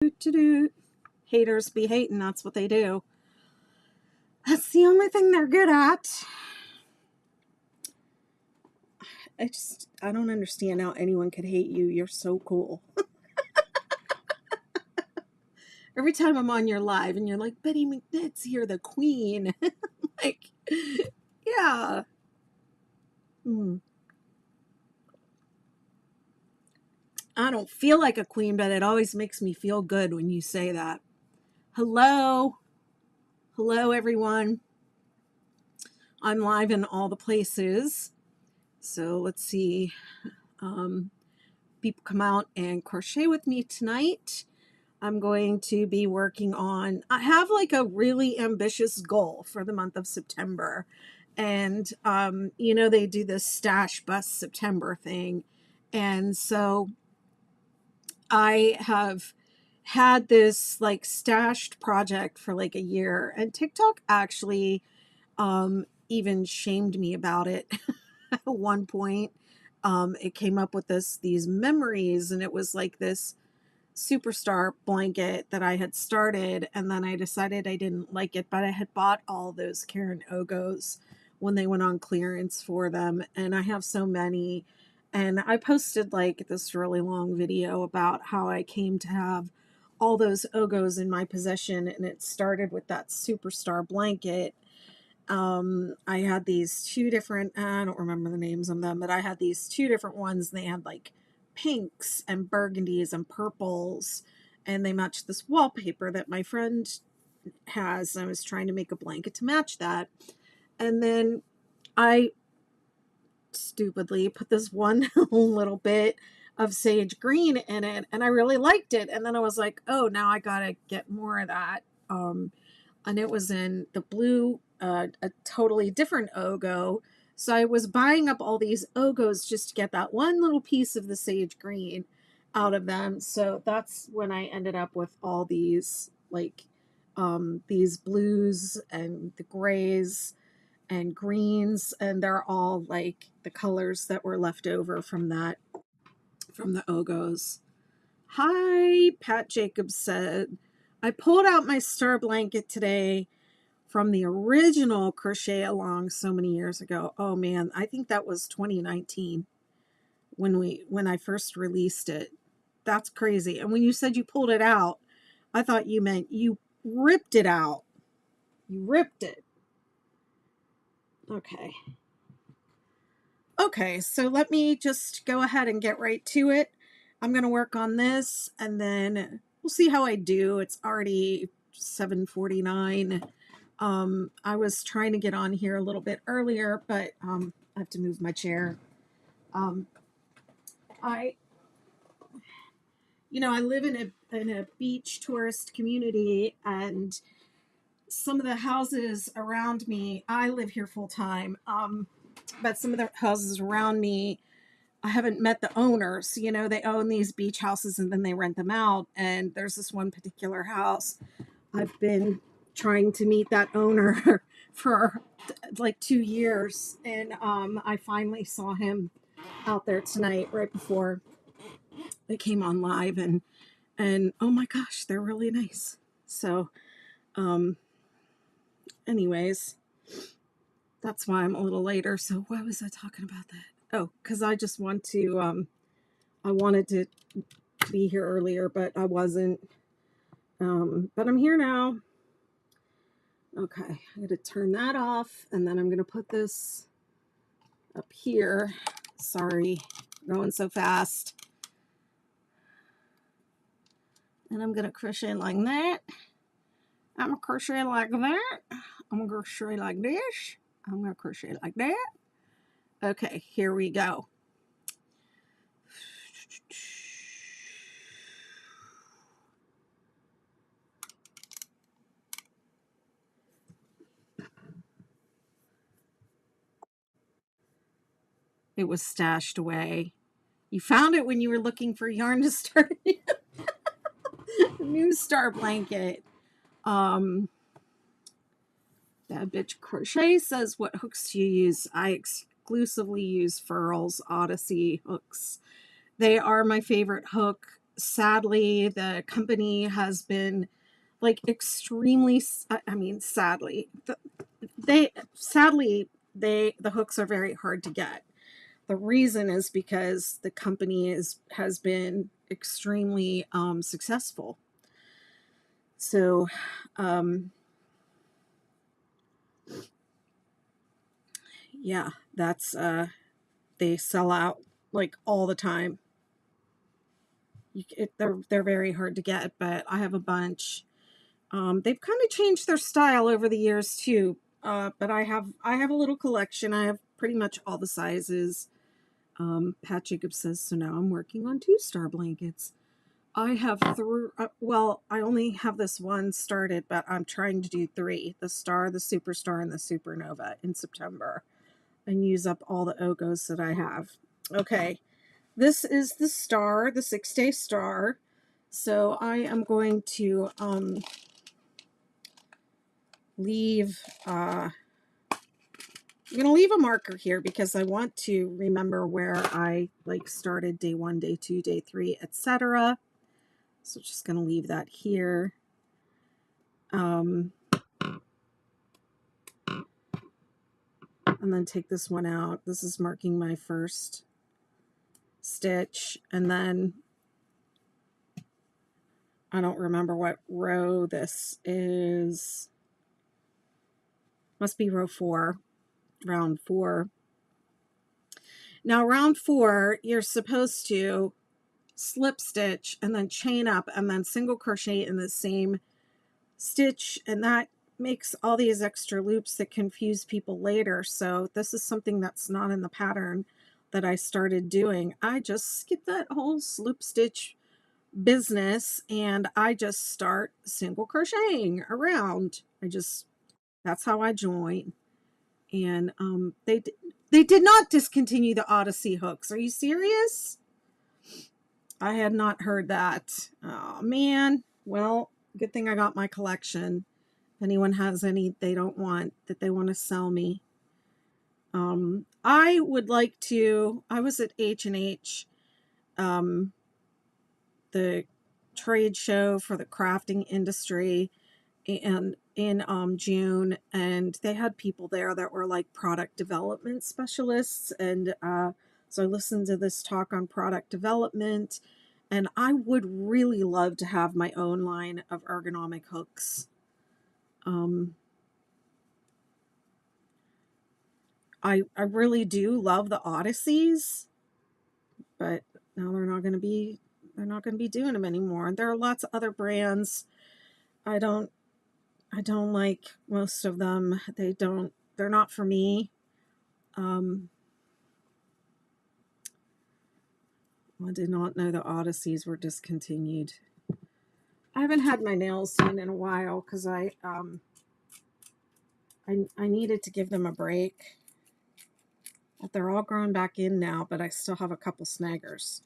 Do. Haters be hating, that's what they do. That's the only thing they're good at. I don't understand how anyone could hate you. You're so cool. Every time I'm on your live and you're like, Betty McNitt's here, the queen. Like, yeah. I don't feel like a queen, but it always makes me feel good when you say that. Hello. Hello, everyone. I'm live in all the places. So let's see. People come out and crochet with me tonight. I'm going to be working on, I have like a really ambitious goal for the month of September. And, they do this Stash Bust September thing. And so I have had this like stashed project for like a year, and TikTok actually even shamed me about it at one point. It came up with these memories, and it was like this superstar blanket that I had started, and then I decided I didn't like it, but I had bought all those Karen Ogos when they went on clearance for them, and I have so many. And I posted like this really long video about how I came to have all those Ogos in my possession, and it started with that superstar blanket. I had these two different, I don't remember the names of them, but I had these two different ones. And they had like pinks and burgundies and purples, and they matched this wallpaper that my friend has. I was trying to make a blanket to match that. And then I stupidly put this one little bit of sage green in it, and I really liked it. And then I was like, oh, now I gotta get more of that. And it was in the blue, a totally different Ogo. So I was buying up all these Ogos just to get that one little piece of the sage green out of them. So that's when I ended up with all these, like, these blues and the grays and greens, and they're all like the colors that were left over from the Ogos. Hi, Pat Jacobs said, I pulled out my star blanket today from the original Crochet Along so many years ago. Oh man, I think that was 2019 when I first released it. That's crazy. And when you said you pulled it out, I thought you meant you ripped it out. You ripped it. Okay. Okay, so let me just go ahead and get right to it. I'm going to work on this, and then we'll see how I do. It's already 7:49. I was trying to get on here a little bit earlier, but I have to move my chair. I live in a beach tourist community, and some of the houses around me, I live here full time. But some of the houses around me, I haven't met the owners. They own these beach houses and then they rent them out. And there's this one particular house. I've been trying to meet that owner for like 2 years. And I finally saw him out there tonight right before they came on live. And oh my gosh, they're really nice. So, anyways, that's why I'm a little later. So why was I talking about that? Oh, because I just want to, I wanted to be here earlier, but I wasn't. But I'm here now. Okay, I'm going to turn that off, and then I'm going to put this up here. Sorry, going so fast. And I'm going to crochet like that. I'm going to crochet like that. I'm going to crochet like this. I'm going to crochet like that. Okay, here we go. It was stashed away. You found it when you were looking for yarn to start a new star blanket. Bad Bitch Crochet says, what hooks do you use? I exclusively use Furls Odyssey hooks. They are my favorite hook sadly, the company has been like extremely, I mean, sadly, the hooks are very hard to get. The reason is because the company has been extremely successful. So, um, yeah, that's they sell out like all the time. They're very hard to get, but I have a bunch. They've kind of changed their style over the years too. But I have a little collection. I have pretty much all the sizes. Pat Jacobs says, so now I'm working on 2-star blankets. I have three. Well, I only have this one started, but I'm trying to do 3: the star, the superstar, and the supernova in September, and use up all the Ogos that I have. Okay, this is the star, the 6-day star. So I am going to leave. I'm going to leave a marker here because I want to remember where I like started day 1, day 2, day 3, etc. So just going to leave that here. And then take this one out. This is marking my first stitch. And then I don't remember what row this is. Must be row 4, round 4. Now round 4, you're supposed to slip stitch and then chain up and then single crochet in the same stitch, and that makes all these extra loops that confuse people later. So this is something that's not in the pattern that I started doing. I just skip that whole slip stitch business and I just start single crocheting around. That's how I join. And they did not discontinue the Odyssey hooks. Are you serious? I had not heard that. Oh man. Well, good thing I got my collection. If anyone has any they don't want that they want to sell me. I would like to. I was at H&H, the trade show for the crafting industry, and in June, and they had people there that were like product development specialists, and so I listened to this talk on product development, and I would really love to have my own line of ergonomic hooks. I really do love the Odysseys, but now they're not going to be doing them anymore. There are lots of other brands. I don't like most of them. They're not for me. I did not know the Odysseys were discontinued. I haven't had my nails done in a while because I needed to give them a break. They're all grown back in now, but I still have a couple snaggers.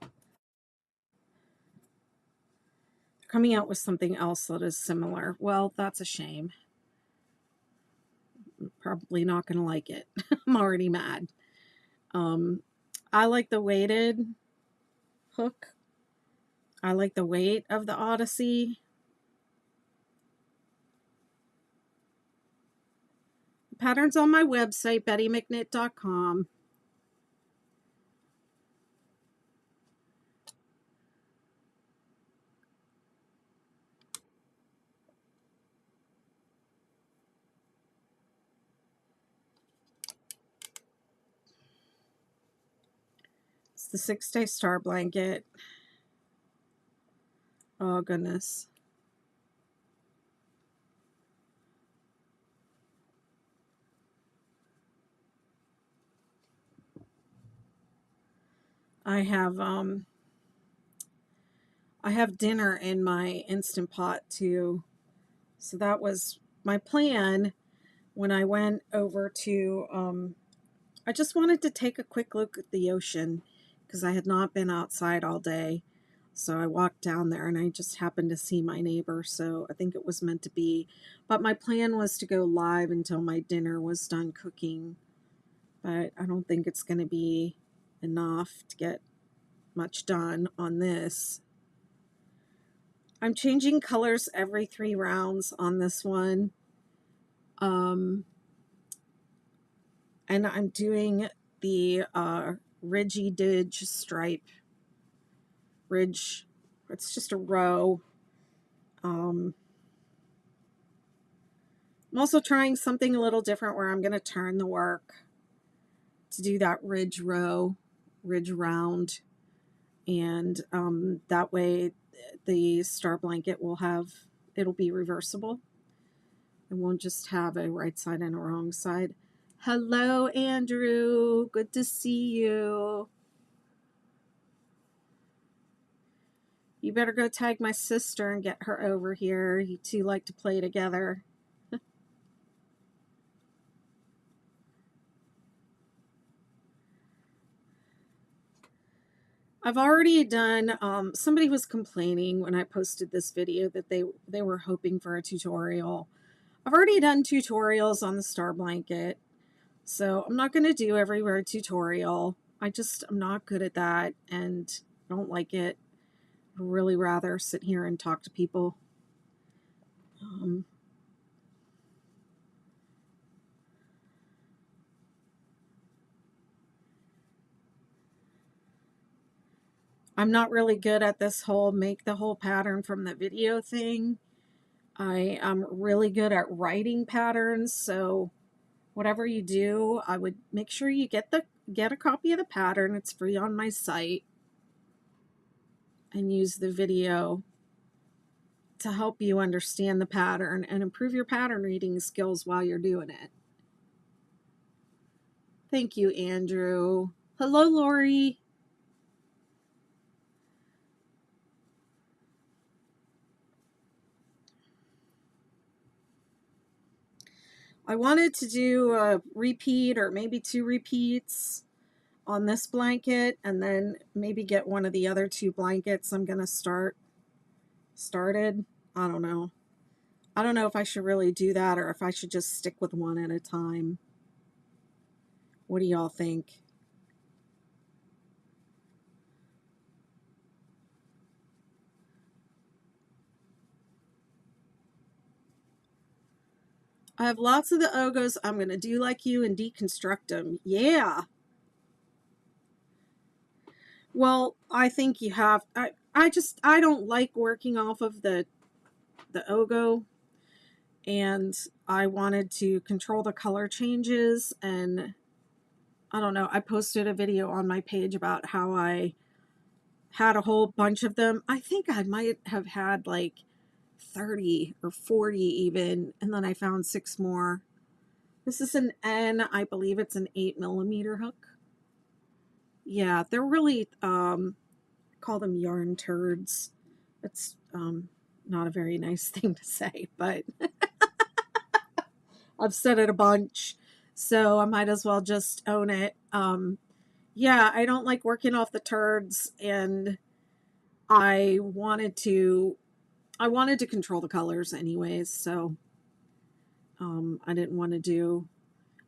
They're coming out with something else that is similar. Well, that's a shame. I'm probably not going to like it. I'm already mad. I like the weighted hook. I like the weight of the Odyssey. The pattern's on my website, bettymcknit.com. It's the 6-day star blanket. Oh, goodness. I have dinner in my Instant Pot too. So that was my plan when I went over to I just wanted to take a quick look at the ocean because I had not been outside all day. So I walked down there and I just happened to see my neighbor. So I think it was meant to be. But my plan was to go live until my dinner was done cooking. But I don't think it's going to be enough to get much done on this. I'm changing colors every 3 rounds on this one. And I'm doing the Ridgy Didge stripe. Ridge, it's just a row. I'm also trying something a little different where I'm going to turn the work to do that ridge row, ridge round. And that way the star blanket will have, it'll be reversible. It won't just have a right side and a wrong side. Hello, Andrew. Good to see you. You better go tag my sister and get her over here. You two like to play together. I've already done, somebody was complaining when I posted this video that they were hoping for a tutorial. I've already done tutorials on the star blanket, so I'm not going to do every word tutorial. I'm not good at that, and I don't like it. I'd really rather sit here and talk to people. I'm not really good at this whole make the whole pattern from the video thing. I am really good at writing patterns, so whatever you do, I would make sure you get a copy of the pattern. It's free on my site, and use the video to help you understand the pattern and improve your pattern reading skills while you're doing it. Thank you, Andrew. Hello, Lori. I wanted to do a repeat or maybe 2 repeats on this blanket, and then maybe get one of the other 2 blankets I'm going to started. I don't know. I don't know if I should really do that or if I should just stick with one at a time. What do y'all think? I have lots of the Ogos. I'm going to do like you and deconstruct them. Yeah. Well, I think you have, I don't like working off of the Ogo, and I wanted to control the color changes, and I don't know, I posted a video on my page about how I had a whole bunch of them. I think I might have had like 30 or 40 even, and then I found 6 more. This is an N, I believe it's an 8mm hook. Yeah, they're really, call them yarn turds. It's not a very nice thing to say, but I've said it a bunch, so I might as well just own it. Yeah, I don't like working off the turds, and I wanted to control the colors anyways, so I didn't want to do.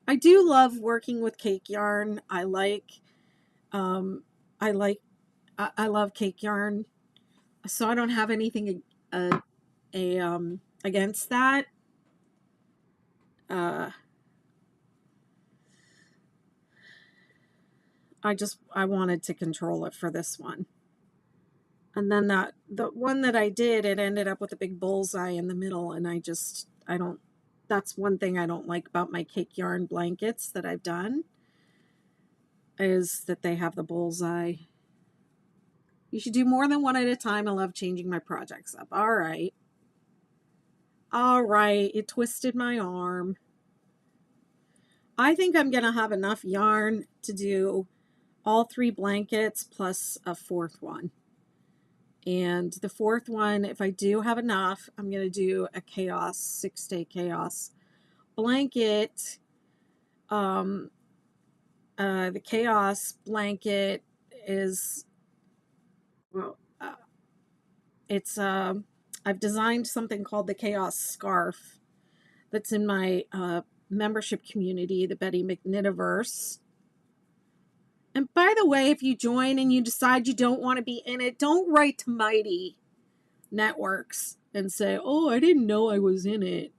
I do love working with cake yarn. I love cake yarn, so I don't have anything against that. I wanted to control it for this one. And then the one that I did, it ended up with a big bullseye in the middle, and that's one thing I don't like about my cake yarn blankets that I've done, is that they have the bullseye. You should do more than one at a time. I love changing my projects up. All right. All right. It twisted my arm. I think I'm going to have enough yarn to do all 3 blankets plus a 4th one. And the 4th one, if I do have enough, I'm going to do a chaos, 6-day chaos blanket. The chaos blanket is, well, I've designed something called the chaos scarf that's in my membership community, the Betty McKnittiverse. And by the way, if you join and you decide you don't want to be in it, don't write to Mighty Networks and say, oh, I didn't know I was in it.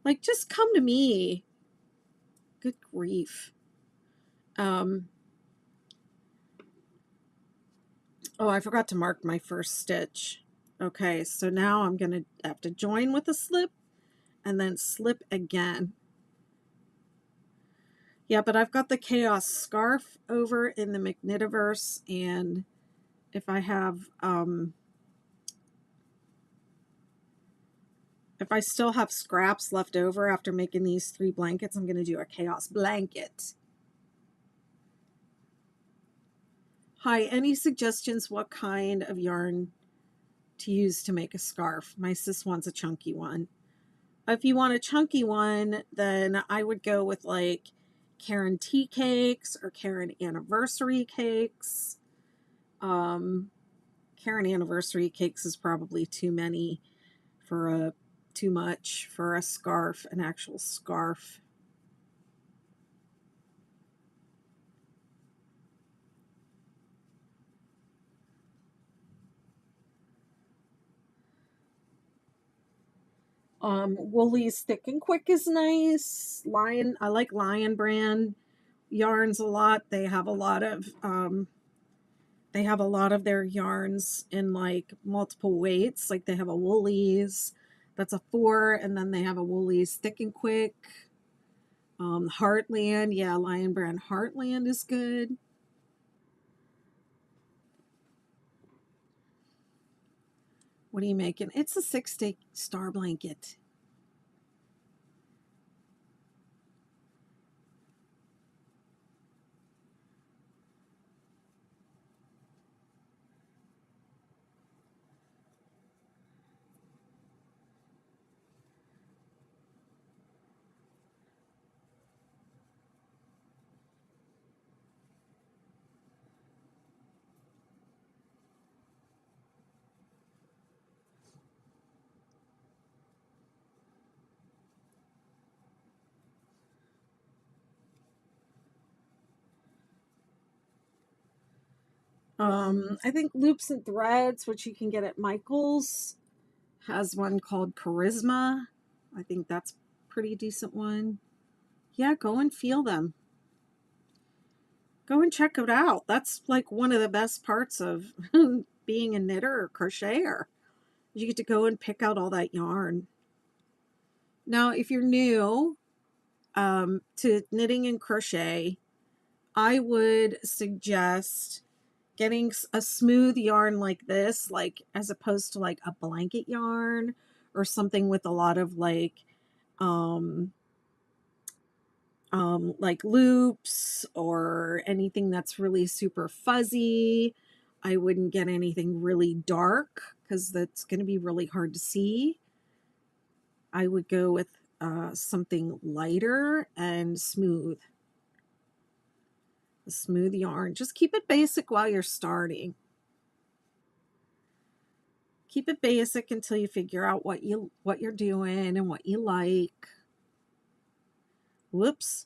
Like, just come to me. Good grief. Oh, I forgot to mark my first stitch. Okay, so now I'm going to have to join with a slip and then slip again. Yeah, but I've got the Chaos Scarf over in the Magnetiverse, and if I have, if I still have scraps left over after making these 3 blankets, I'm going to do a Chaos Blanket. Hi, any suggestions what kind of yarn to use to make a scarf? My sis wants a chunky one. If you want a chunky one, then I would go with like Caron Tea Cakes or Caron Anniversary Cakes. Caron Anniversary Cakes is probably too many for too much for a scarf, an actual scarf. Woolly's Thick and Quick is nice. I like Lion brand yarns a lot. They have a lot of their yarns in like multiple weights. Like they have a Woolly's that's a 4, and then they have a Woolly's Thick and Quick. Heartland, yeah, Lion brand Heartland is good. What are you making? It's a 6-day star blanket. I think Loops and Threads, which you can get at Michael's, has one called Charisma. I think that's a pretty decent one. Yeah, go and feel them. Go and check it out. That's like one of the best parts of being a knitter or crocheter. You get to go and pick out all that yarn. Now, if you're new to knitting and crochet, I would suggest getting a smooth yarn like this, like as opposed to like a blanket yarn or something with a lot of like loops or anything that's really super fuzzy. I wouldn't get anything really dark because that's going to be really hard to see. I would go with something lighter and smooth. A smooth yarn. Just keep it basic while you're starting. Keep it basic until you figure out what you're doing and what you like. Whoops.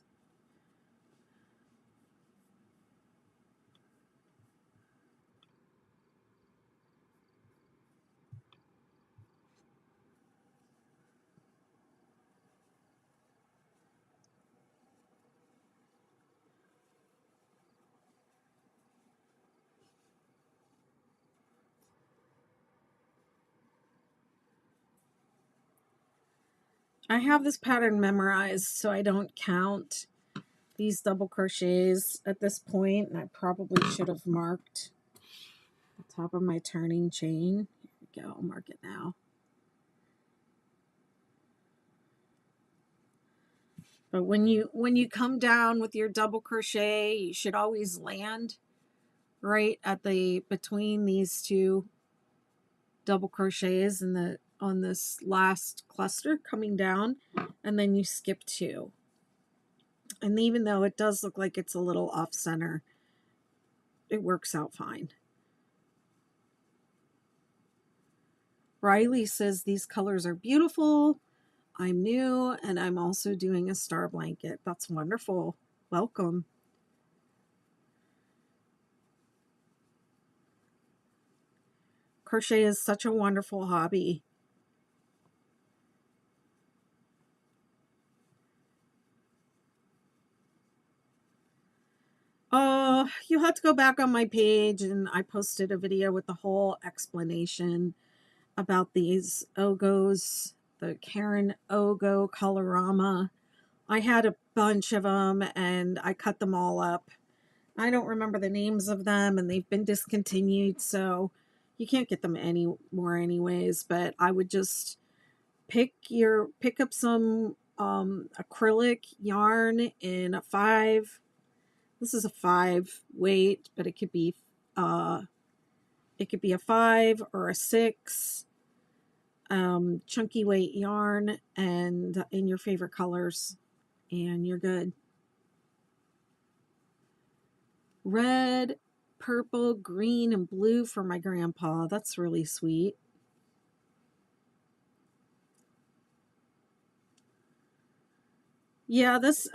I have this pattern memorized so I don't count these double crochets at this point, and I probably should have marked the top of my turning chain. Here we go. I'll mark it now. But when you come down with your double crochet, you should always land right at the between these 2 double crochets in on this last cluster coming down, and then you skip 2. And even though it does look like it's a little off center, it works out fine. Riley says these colors are beautiful. I'm new and I'm also doing a star blanket. That's wonderful. Welcome. Crochet is such a wonderful hobby. Oh, you'll have to go back on my page, and I posted a video with the whole explanation about these Ogos, the Karen Ogo Colorama. I had a bunch of them, and I cut them all up. I don't remember the names of them, and they've been discontinued, so you can't get them anymore anyways. But I would just pick up some acrylic yarn in a 5. This is a 5 weight, but it could be a 5 or a 6 chunky weight yarn, and in your favorite colors, and you're good. Red, purple, green, and blue for my grandpa. That's really sweet. Yeah, this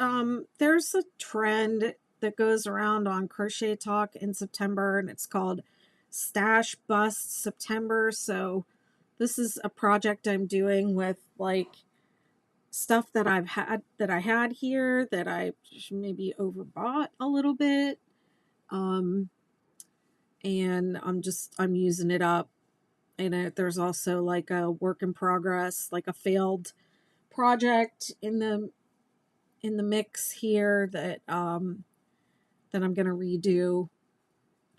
there's a trend that goes around on Crochet Talk in September, and it's called Stash Bust September. So this is a project I'm doing with like stuff that I had here that I maybe overbought a little bit. And I'm using it up. And there's also like a work in progress, like a failed project in the mix here that that I'm gonna redo.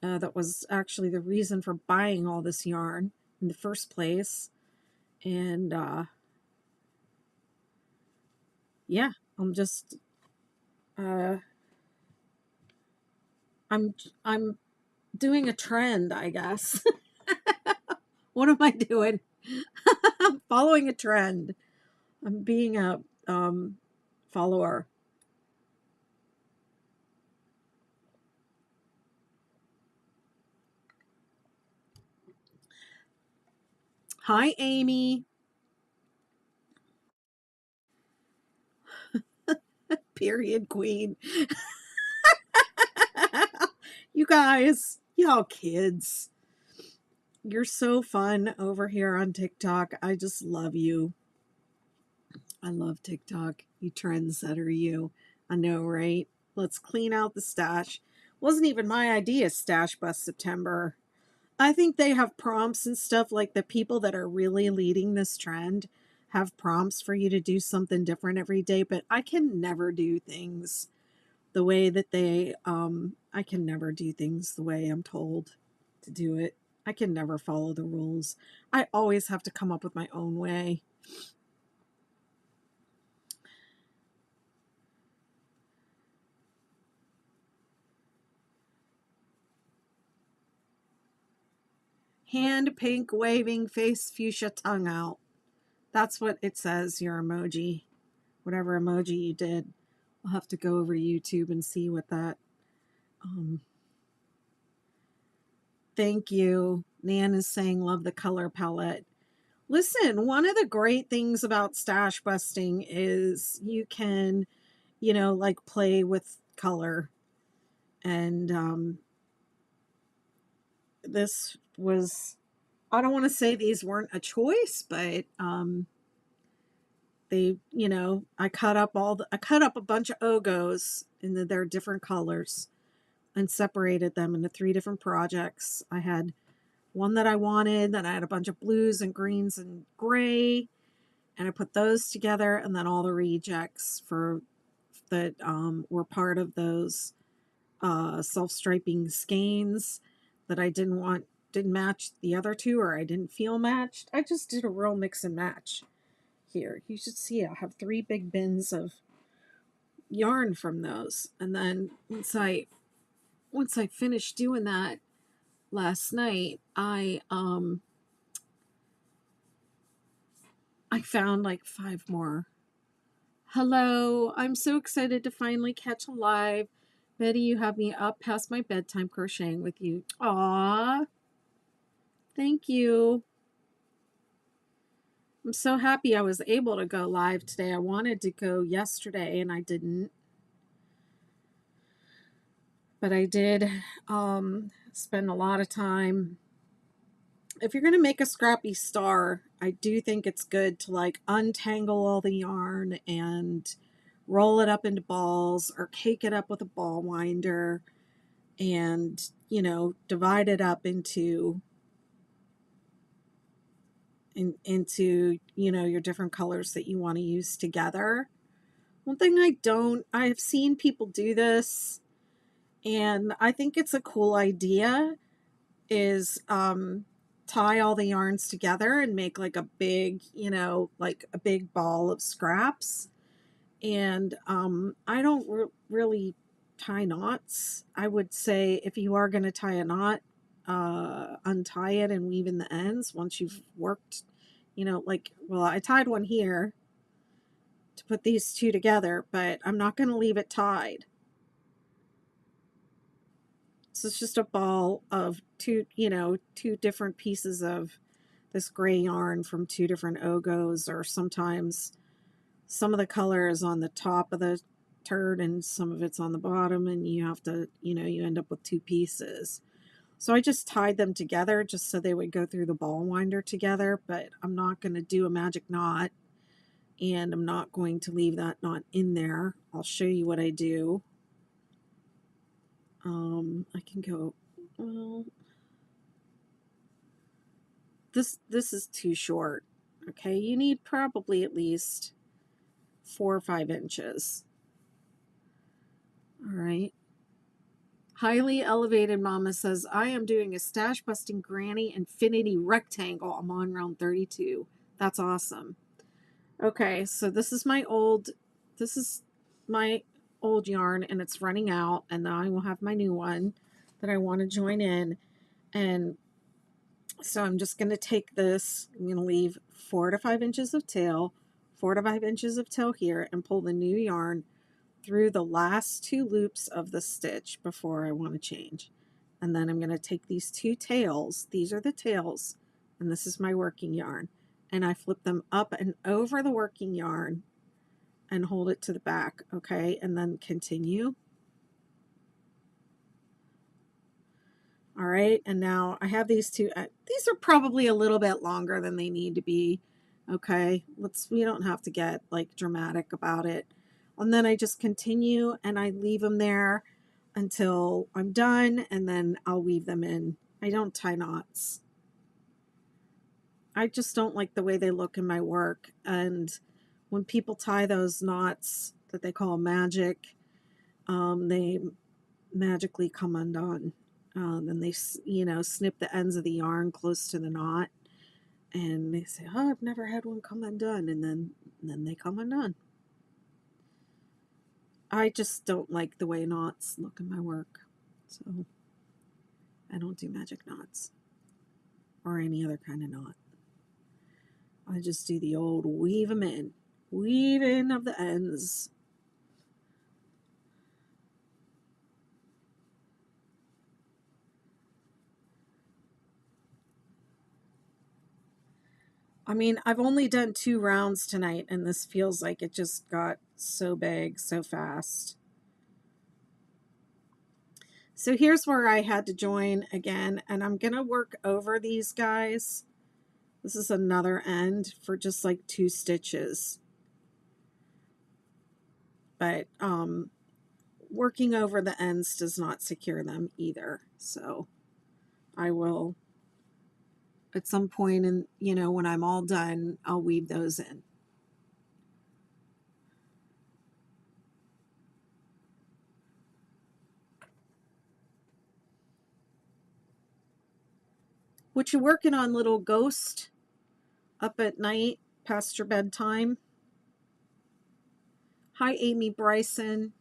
That was actually the reason for buying all this yarn in the first place. And yeah, I'm just I'm doing a trend, I guess. What am I doing? I'm following a trend. I'm being a follower. Hi, Amy. Period queen. You guys, y'all kids. You're so fun over here on TikTok. I just love you. I love TikTok. You trendsetter, you. I know, right? Let's clean out the stash. Wasn't even my idea, Stash Bust September. I think they have prompts and stuff, like the people that are really leading this trend have prompts for you to do something different every day, but I can never do things the way that I can never do things the way I'm told to do it. I can never follow the rules. I always have to come up with my own way. Hand pink waving face fuchsia tongue out. That's what it says, your emoji. Whatever emoji you did. I'll have to go over to YouTube and see what that thank you. Nan is saying love the color palette. Listen, one of the great things about stash busting is you can, like play with color. And this was, I don't want to say these weren't a choice, but they, I cut up a bunch of Ogos in their different colors and separated them into 3 different projects. I had one that I wanted, then I had a bunch of blues and greens and gray, and I put those together, and then all the rejects for that were part of those self-striping skeins that I didn't match the other 2, or I didn't feel matched. I just did a real mix and match here. You should see I have 3 big bins of yarn from those. And then once I finished doing that last night, I found like 5 more. Hello, I'm so excited to finally catch a live. Betty, you have me up past my bedtime crocheting with you. Aw, thank you. I'm so happy I was able to go live today. I wanted to go yesterday and I didn't. But I did spend a lot of time if you're going to make a scrappy star, I do think it's good to like untangle all the yarn and roll it up into balls or cake it up with a ball winder and, you know, divide it up into, you know, your different colors that you want to use together. One thing I've seen people do this, and I think it's a cool idea, is tie all the yarns together and make like a big, you know, like a big ball of scraps. And I don't really tie knots. I would say if you are going to tie a knot, untie it and weave in the ends once you've worked, you know, like, well, I tied one here to put these two together, but I'm not going to leave it tied. So it's just a ball of two, you know, two different pieces of this gray yarn from two different Ogos, or sometimes some of the color is on the top of the turd and some of it's on the bottom, and you have to, you know, you end up with two pieces. So I just tied them together just so they would go through the ball winder together, but I'm not going to do a magic knot, and I'm not going to leave that knot in there. I'll show you what I do. I can go, well, this is too short. Okay, you need probably at least 4 or 5 inches. All right. Highly Elevated Mama says, I am doing a stash busting granny infinity rectangle. I'm on round 32. That's awesome. Okay, so this is my old yarn, and it's running out, and now I will have my new one that I want to join in. And so I'm just going to take this, I'm going to leave 4 to 5 inches of tail, 4 to 5 inches of tail here, and pull the new yarn through the last 2 loops of the stitch before I want to change. And then I'm going to take these 2 tails, these are the tails, and this is my working yarn, and I flip them up and over the working yarn and hold it to the back, okay, and then continue. All right, and now I have these 2, these are probably a little bit longer than they need to be, okay, we don't have to get like dramatic about it. And then I just continue and I leave them there until I'm done, and then I'll weave them in. I don't tie knots. I just don't like the way they look in my work, and when people tie those knots that they call magic, they magically come undone. Then they, you know, snip the ends of the yarn close to the knot, and they say, "Oh, I've never had one come undone," and then they come undone. I just don't like the way knots look in my work, so I don't do magic knots or any other kind of knot. I just do the old weave them in, weave in of the ends. I mean, I've only done 2 rounds tonight, and this feels like it just got so big so fast. So here's where I had to join again, and I'm going to work over these guys. This is another end for just like 2 stitches. But working over the ends does not secure them either. So I will, at some point in, you know, when I'm all done, I'll weave those in. What you working on, little ghost? Up at night past your bedtime? Hi, Amy Bryson.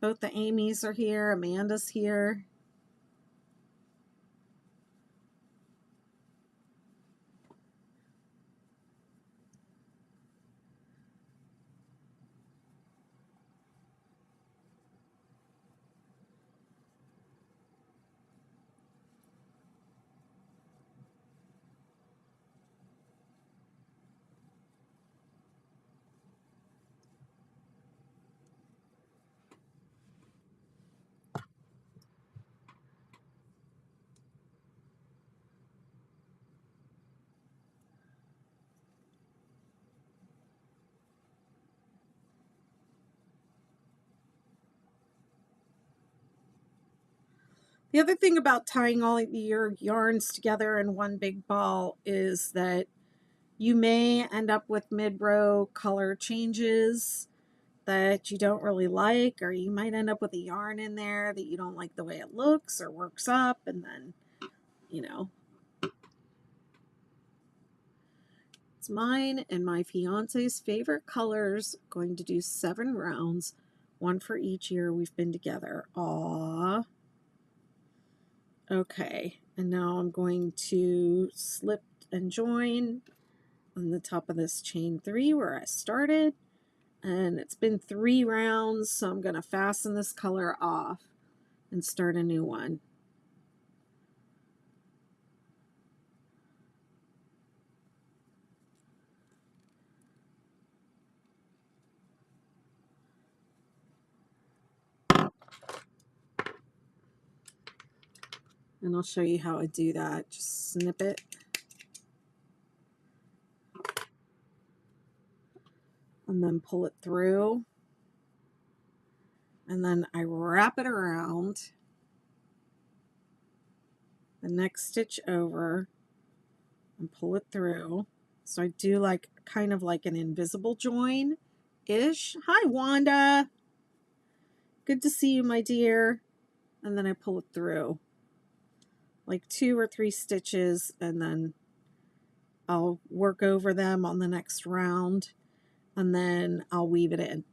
Both the Amy's are here. Amanda's here. The other thing about tying all your yarns together in one big ball is that you may end up with mid-row color changes that you don't really like, or you might end up with a yarn in there that you don't like the way it looks or works up, and then, you know. It's mine and my fiance's favorite colors. Going to do 7 rounds, 1 for each year we've been together. Aww. Okay, and now I'm going to slip and join on the top of this chain 3 where I started, and it's been 3 rounds, so I'm going to fasten this color off and start a new one. And I'll show you how I do that. Just snip it. And then pull it through. And then I wrap it around the next stitch over and pull it through. So I do like kind of like an invisible join-ish. Hi, Wanda. Good to see you, my dear. And then I pull it through. Like 2 or 3 stitches, and then I'll work over them on the next round, and then I'll weave it in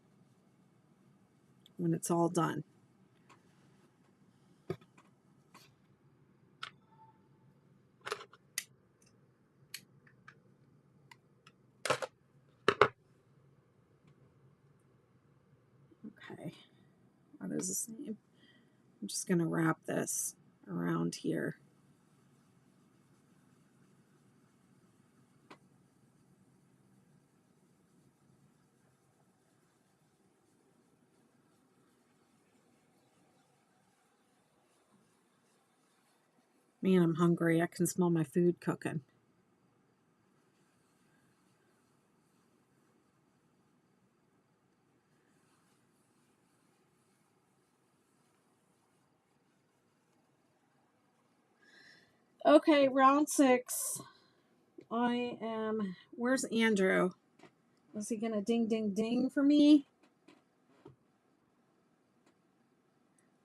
when it's all done. Okay, are those the same? I'm just going to wrap this around here. Man, I'm hungry. I can smell my food cooking. Okay, round 6. Where's Andrew? Is he gonna ding, ding, ding for me?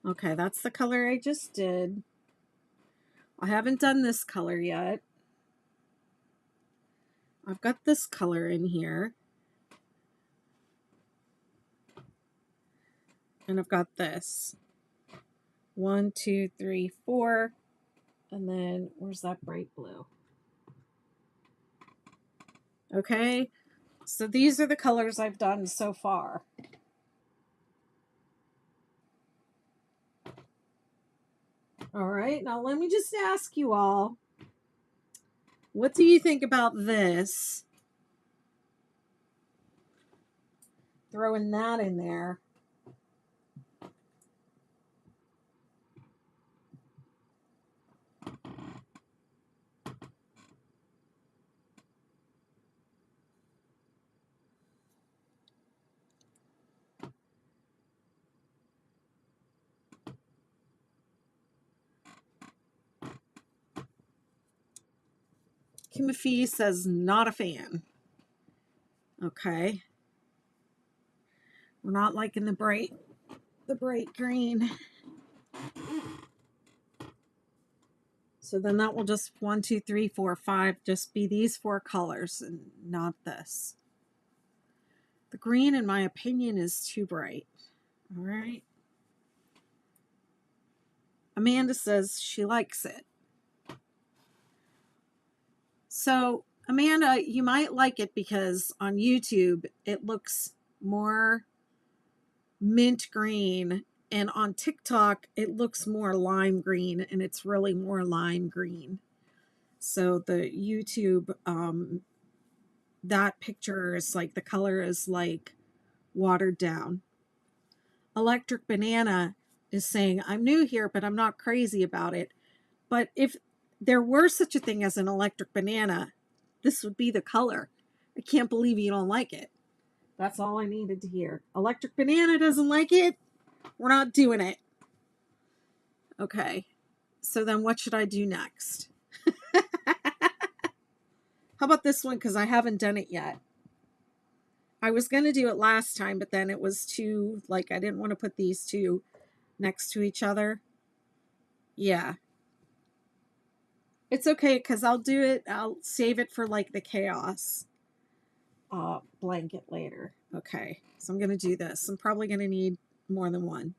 Okay, that's the color I just did. I haven't done this color yet. I've got this color in here. And I've got this. 1, 2, 3, 4. And then where's that bright blue? Okay, so these are the colors I've done so far. All right, now let me just ask you all, what do you think about this? Throwing that in there. Kimothy says not a fan. Okay. We're not liking the bright green. So then that will just 1, 2, 3, 4, 5 just be these 4 colors and not this. The green, in my opinion, is too bright. All right. Amanda says she likes it. So, Amanda, you might like it because on YouTube it looks more mint green, and on TikTok it looks more lime green, and it's really more lime green. So the YouTube, that picture is like the color is like watered down. Electric Banana is saying, I'm new here, but I'm not crazy about it. But if there were such a thing as an electric banana, this would be the color. I can't believe you don't like it. That's all I needed to hear. Electric Banana doesn't like it. We're not doing it. Okay. So then what should I do next? How about this one? Because I haven't done it yet. I was going to do it last time, but then it was too, like, I didn't want to put these two next to each other. Yeah. It's okay, because I'll do it. I'll save it for, like, the chaos blanket later. Okay. So I'm going to do this. I'm probably going to need more than one.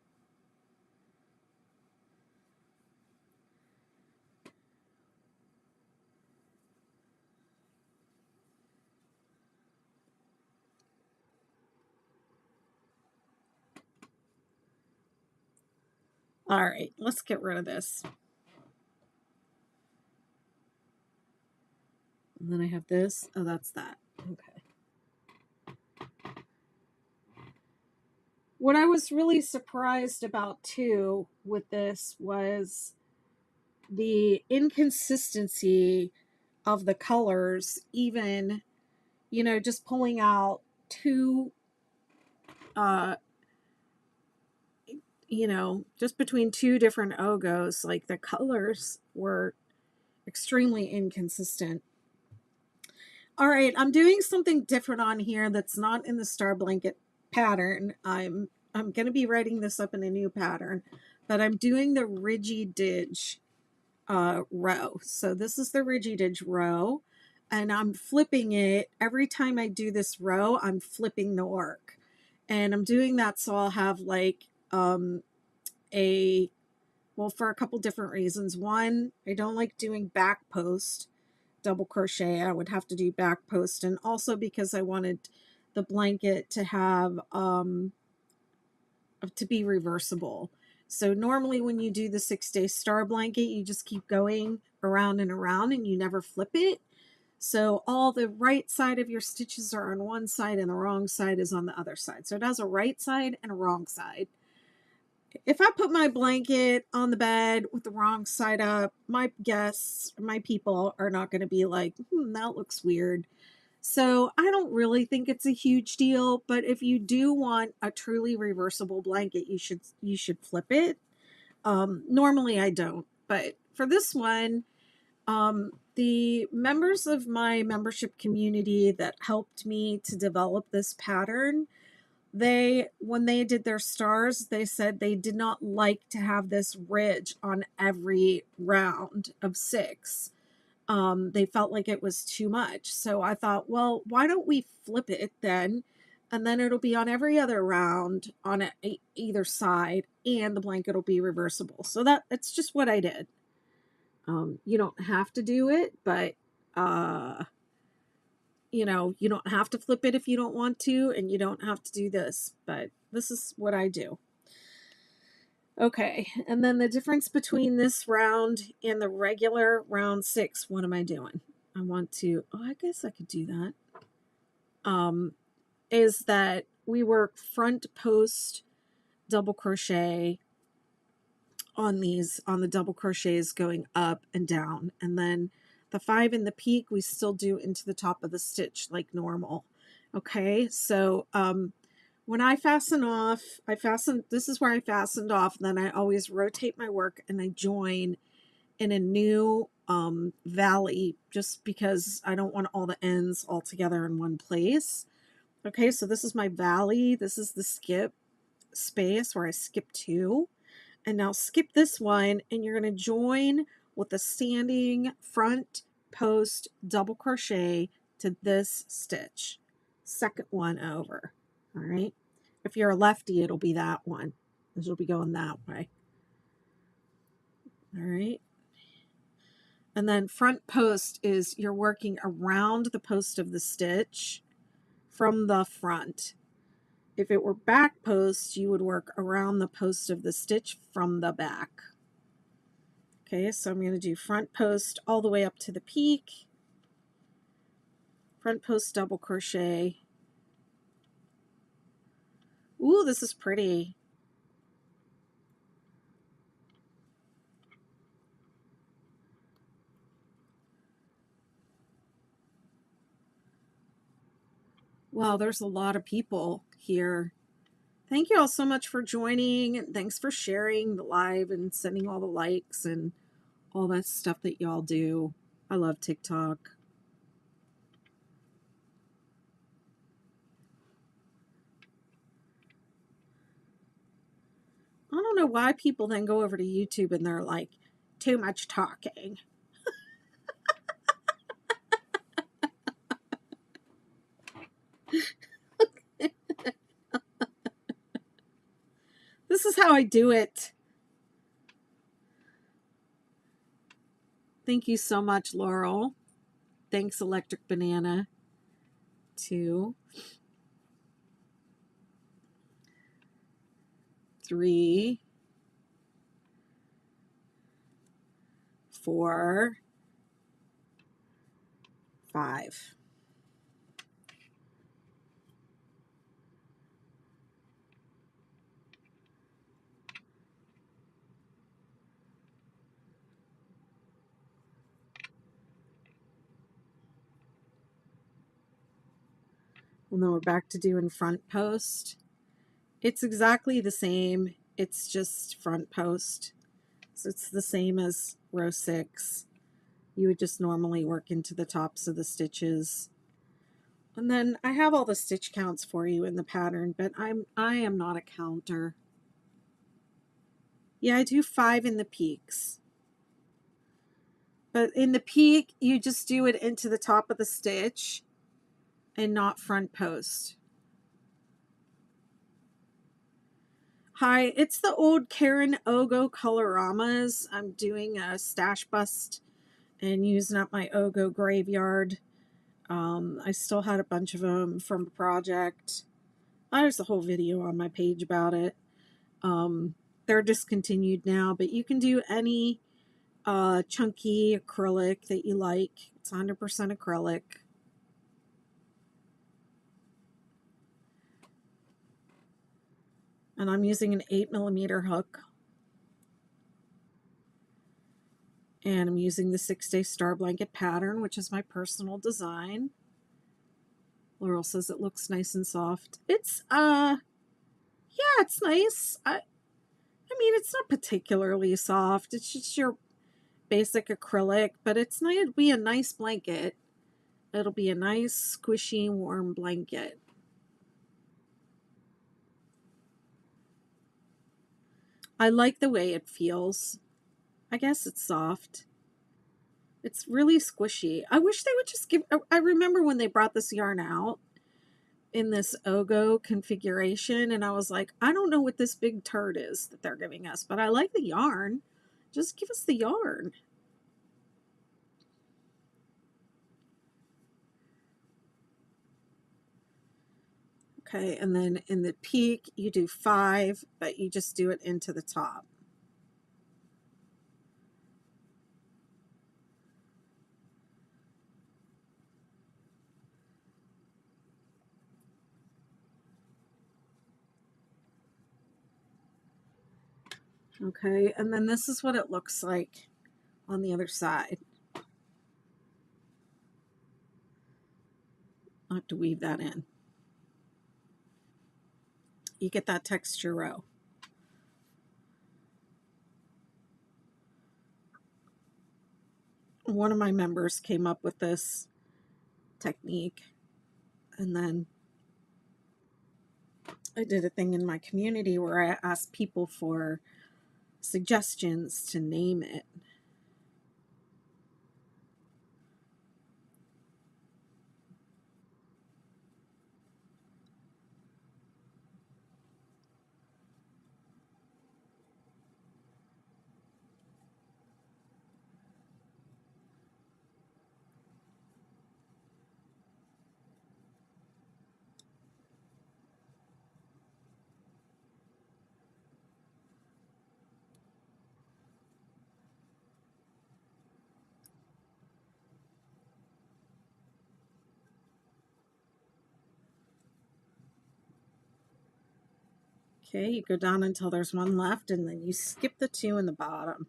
All right, let's get rid of this. And then I have this. Oh, that's that. Okay. What I was really surprised about too with this was the inconsistency of the colors, even, just pulling out two, uh, just between two different Ogos, like the colors were extremely inconsistent. All right, I'm doing something different on here that's not in the star blanket pattern. I'm going to be writing this up in a new pattern, but I'm doing the Rigididge row. So this is the Rigididge row, and I'm flipping it. Every time I do this row, I'm flipping the work, and I'm doing that so I'll have like for a couple different reasons. One, I don't like doing back post double crochet. I would have to do back post, and also because I wanted the blanket to have to be reversible. So normally when you do the 6-day star blanket, you just keep going around and around and you never flip it. So all the right side of your stitches are on one side and the wrong side is on the other side. So it has a right side and a wrong side. If I put my blanket on the bed with the wrong side up, my guests, my people are not going to be like, that looks weird. So I don't really think it's a huge deal, but if you do want a truly reversible blanket, you should flip it. Normally I don't, but for this one, the members of my membership community that helped me to develop this pattern, when they did their stars, they said they did not like to have this ridge on every round of 6. They felt like it was too much. So I thought, well, why don't we flip it then? And then it'll be on every other round on either side, and the blanket will be reversible. So that's just what I did. You don't have to do it, but you don't have to flip it if you don't want to, and you don't have to do this, but this is what I do. Okay, and then the difference between this round and the regular round 6, what am I doing? I want to, I guess I could do that. Is that we work front post double crochet on the double crochets going up and down, and then the 5 in the peak we still do into the top of the stitch like normal. Okay, so when I fasten off, this is where I fastened off, then I always rotate my work and I join in a new valley, just because I don't want all the ends all together in one place. Okay, so this is my valley. This is the skip space where I skip 2. And now skip this one, and you're going to join with a standing front post double crochet to this stitch. Second one over. All right. If you're a lefty, it'll be that one. This will be going that way. All right. And then front post is you're working around the post of the stitch from the front. If it were back post, you would work around the post of the stitch from the back. Okay, so I'm going to do front post all the way up to the peak, front post double crochet. Ooh, this is pretty. Wow, there's a lot of people here. Thank you all so much for joining, and thanks for sharing the live and sending all the likes and all that stuff that y'all do. I love TikTok. I don't know why people then go over to YouTube and they're like, too much talking. This is how I do it. Thank you so much, Laurel. Thanks, Electric Banana, too. 3, 4, 5. And then we're back to doing front post. It's exactly the same. It's just front post. So it's the same as row 6. You would just normally work into the tops of the stitches. And then I have all the stitch counts for you in the pattern, but I am not a counter. Yeah, I do 5 in the peaks. But in the peak, you just do it into the top of the stitch and not front post. Hi, it's the old Karen Ogo Coloramas. I'm doing a stash bust and using up my Ogo graveyard. I still had a bunch of them from a project. There's a whole video on my page about it. They're discontinued now, but you can do any chunky acrylic that you like. It's 100% acrylic. And I'm using an 8mm hook. And I'm using the 6-Day Star Blanket pattern, which is my personal design. Laurel says it looks nice and soft. It's, yeah, it's nice. I mean, it's not particularly soft. It's just your basic acrylic, but it's not, it'll be a nice blanket. It'll be a nice, squishy, warm blanket. I like the way it feels. I guess it's soft. It's really squishy. I wish they would just give, I remember when they brought this yarn out in this Ogo configuration, and I was like, I don't know what this big turd is that they're giving us, but I like the yarn. Just give us the yarn. Okay, and then in the peak, you do 5, but you just do it into the top. Okay, and then this is what it looks like on the other side. I'll have to weave that in. You get that texture row. One of my members came up with this technique, and then I did a thing in my community where I asked people for suggestions to name it. Okay, you go down until there's one left, and then you skip the 2 in the bottom.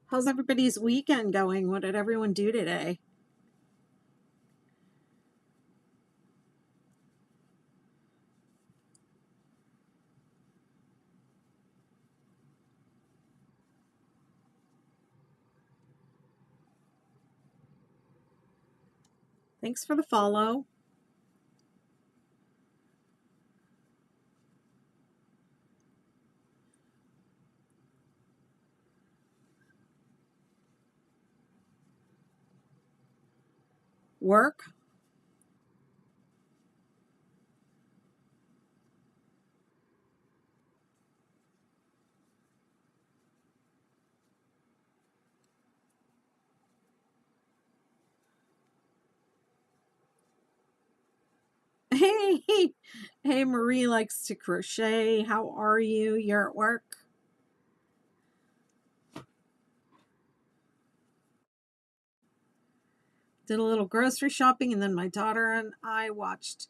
How's everybody's weekend going? What did everyone do today? Thanks for the follow. Work? Hey, hey, Marie likes to crochet. How are you? You're at work? Did a little grocery shopping, and then my daughter and I watched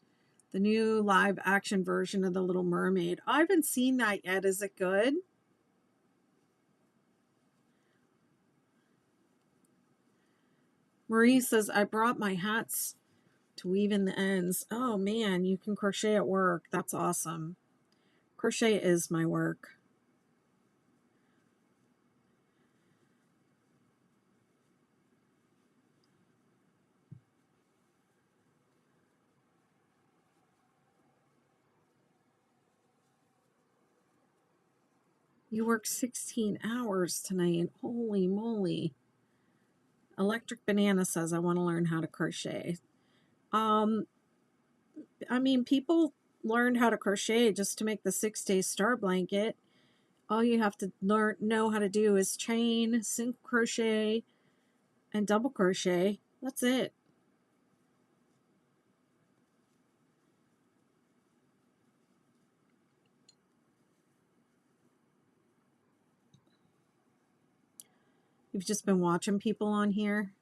the new live action version of The Little Mermaid. I haven't seen that yet. Is it good? Marie says, I brought my hats to weave in the ends. Oh man, you can crochet at work. That's awesome. Crochet is my work. You work 16 hours tonight. Holy moly. Electric Banana says, I want to learn how to crochet. Um, I mean, people learned how to crochet just to make the 6-day star blanket. All you have to know how to do is chain, single crochet, and double crochet. That's it. You've just been watching people on here.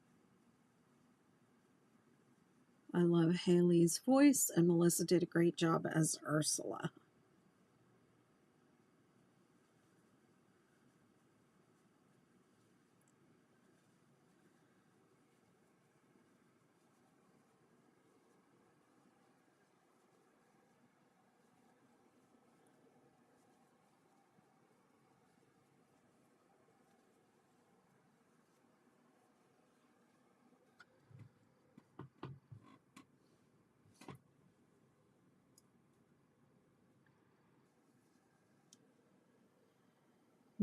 I love Haley's voice, and Melissa did a great job as Ursula.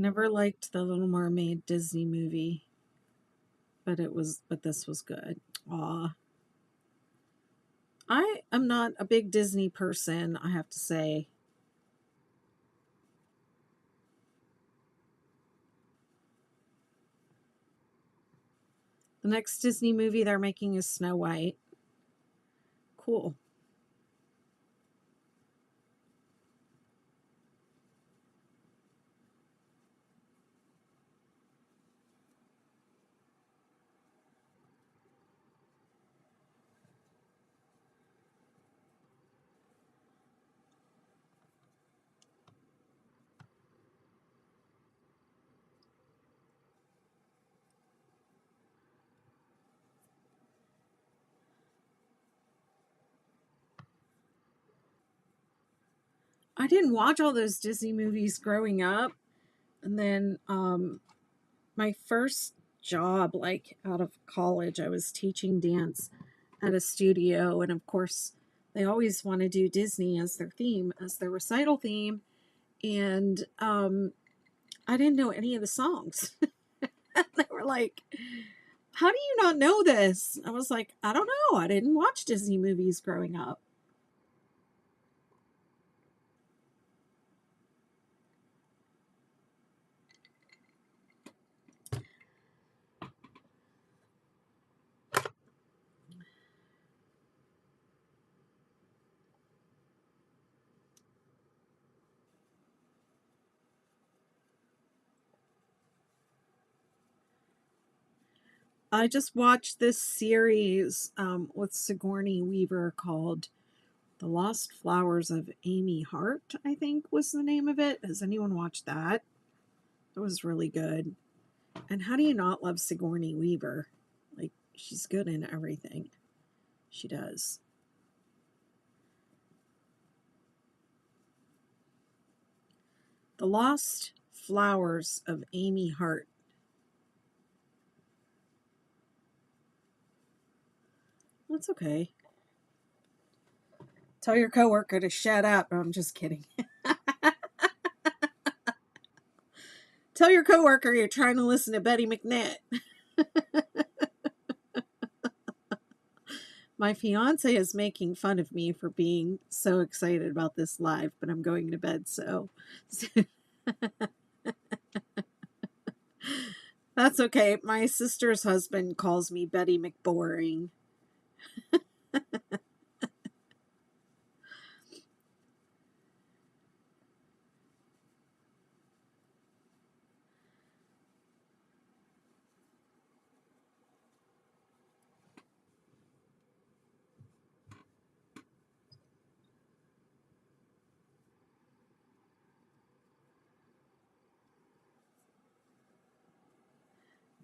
Never liked the Little Mermaid Disney movie, but this was good. Aw. I am not a big Disney person, I have to say. The next Disney movie they're making is Snow White. Cool. I didn't watch all those Disney movies growing up. And then my first job, like out of college, I was teaching dance at a studio. And of course, they always want to do Disney as their theme, as their recital theme. And I didn't know any of the songs. They were like, how do you not know this? I was like, I don't know. I didn't watch Disney movies growing up. I just watched this series with Sigourney Weaver called The Lost Flowers of Amy Hart, I think was the name of it. Has anyone watched that? That was really good. And how do you not love Sigourney Weaver? Like, she's good in everything she does. The Lost Flowers of Amy Hart. That's okay. Tell your coworker to shut up. I'm just kidding. Tell your coworker you're trying to listen to Betty McNitt. My fiance is making fun of me for being so excited about this live, but I'm going to bed, so that's okay. My sister's husband calls me Betty McBoring.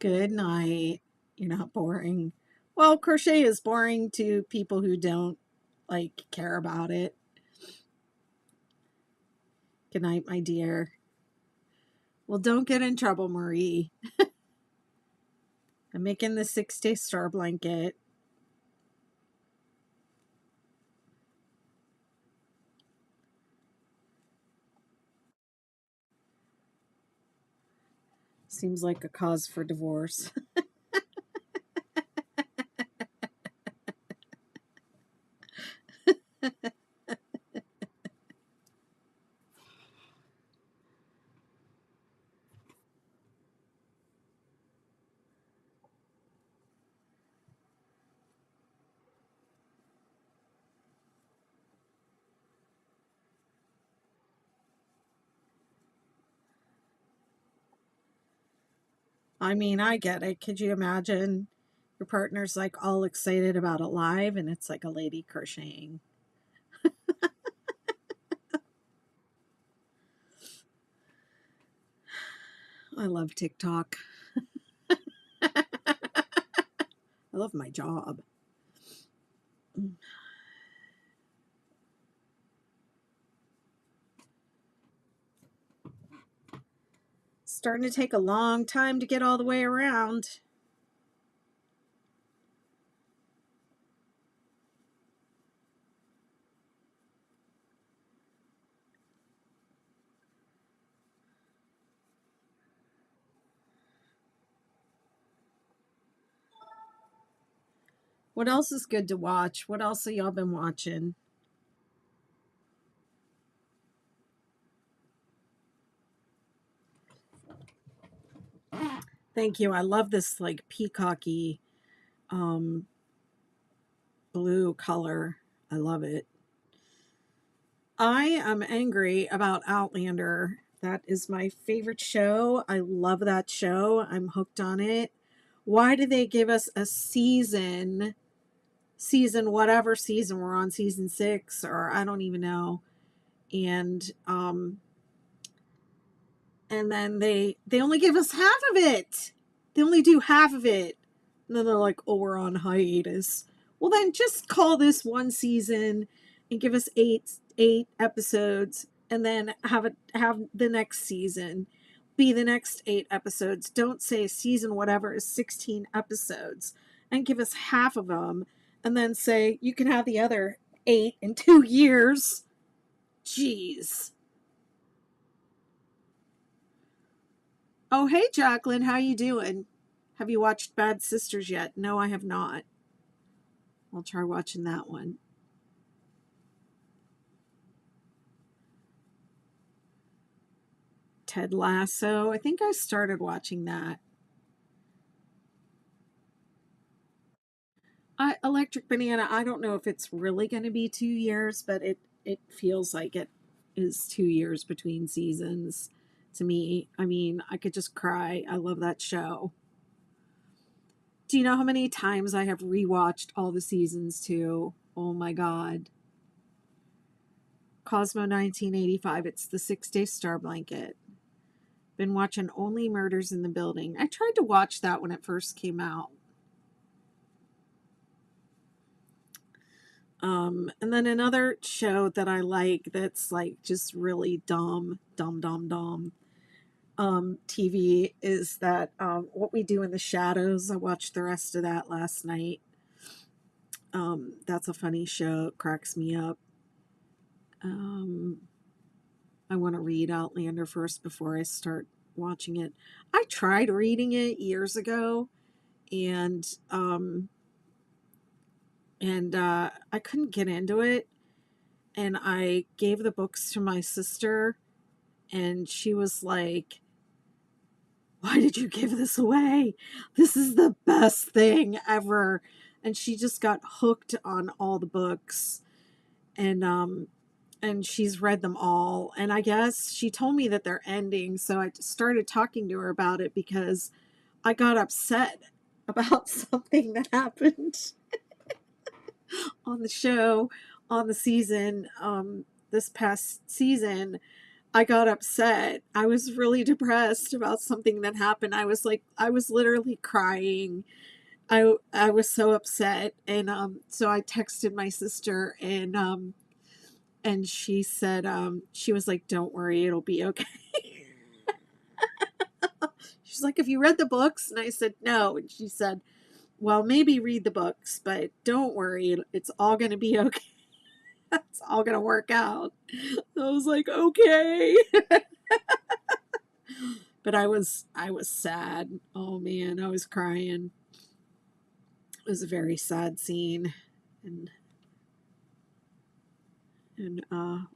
Good night. You're not boring. Well, crochet is boring to people who don't like care about it. Good night, my dear. Well, don't get in trouble, Marie. I'm making the 6-day star blanket. Seems like a cause for divorce. I mean, I get it. Could you imagine your partner's like all excited about it live and it's like a lady crocheting? I love TikTok. I love my job. Starting to take a long time to get all the way around. What else is good to watch? What else have y'all been watching? Thank you. I love this like peacocky um blue color. I love it. I am angry about Outlander. That is my favorite show. I love that show. I'm hooked on it. Why did they give us a season whatever season we're on, season 6 or I don't even know. And and then they only give us half of it. They only do half of it. And then they're like, "Oh, we're on hiatus." Well, then just call this one season and give us eight episodes and then have the next season be the next 8 episodes. Don't say season whatever is 16 episodes and give us half of them and then say you can have the other 8 in 2 years. Jeez. Oh, hey, Jacqueline, how you doing? Have you watched Bad Sisters yet? No, I have not. I'll try watching that one. Ted Lasso. I think I started watching that. Electric Banana. I don't know if it's really going to be 2 years, but it feels like it is 2 years between seasons to me. I mean, I could just cry. I love that show. Do you know how many times I have rewatched all the seasons too? Oh my god. Cosmo 1985. It's the 6-day star blanket. Been watching Only Murders in the Building. I tried to watch that when it first came out. And then another show that I like that's like just really dumb TV is that What We Do in the Shadows. I watched the rest of that last night. That's a funny show. It cracks me up. I want to read Outlander first before I start watching it. I tried reading it years ago, and I couldn't get into it. And I gave the books to my sister, and she was like, "Why did you give this away? This is the best thing ever." And she just got hooked on all the books, and she's read them all. And I guess she told me that they're ending, so I started talking to her about it because I got upset about something that happened on the show, on the season, this past season. I got upset. I was really depressed about something that happened. I was literally crying. I was so upset, and so I texted my sister, and she said, she was like, "Don't worry, it'll be okay." She's like, "Have you read the books?" And I said, "No." And she said, "Well, maybe read the books, but don't worry, it's all going to be okay. It's all going to work out." I was like, "Okay." But I was sad. Oh man, I was crying. It was a very sad scene, and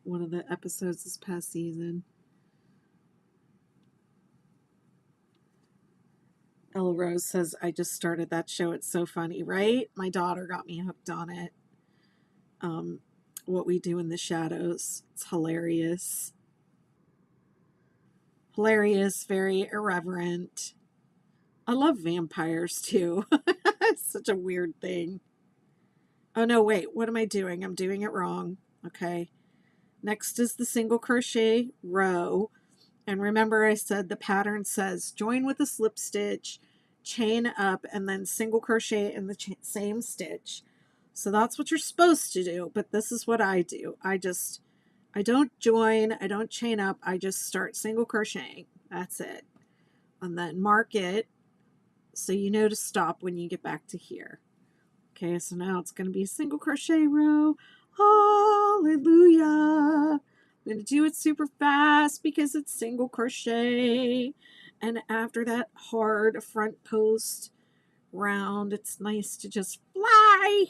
one of the episodes this past season. Ella Rose says, "I just started that show. It's so funny, right? My daughter got me hooked on it. Um, What We Do in the Shadows. It's hilarious. Hilarious, very irreverent. I love vampires too." It's such a weird thing. Oh no, wait, what am I doing? I'm doing it wrong. Okay. Next is the single crochet row. And remember I said the pattern says join with a slip stitch, chain up, and then single crochet in the same stitch. So that's what you're supposed to do, but this is what I do. I don't join, I don't chain up, I just start single crocheting. That's it. And then mark it so you know to stop when you get back to here. Okay, so now it's going to be a single crochet row. Hallelujah. I'm going to do it super fast because it's single crochet. And after that hard front post round, it's nice to just fly.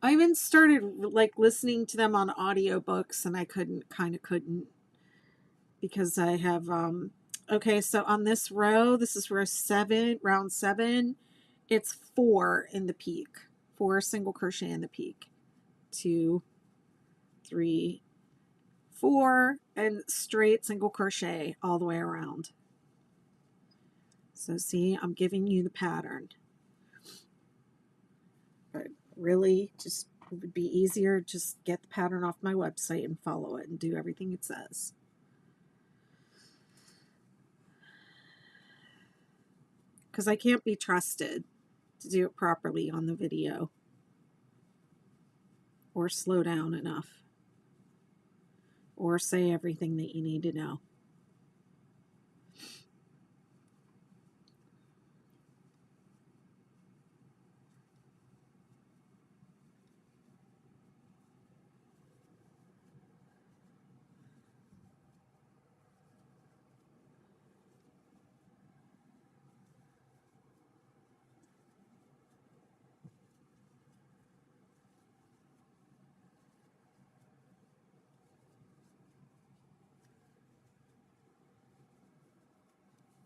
I even started like listening to them on audiobooks, and I couldn't because I have okay, so on this row, this is round 7, it's 4 in the peak. 4 single crochet in the peak. 2, 3, 4, and straight single crochet all the way around. So see, I'm giving you the pattern. But really, just it would be easier just get the pattern off my website and follow it and do everything it says. Because I can't be trusted to do it properly on the video or slow down enough or say everything that you need to know.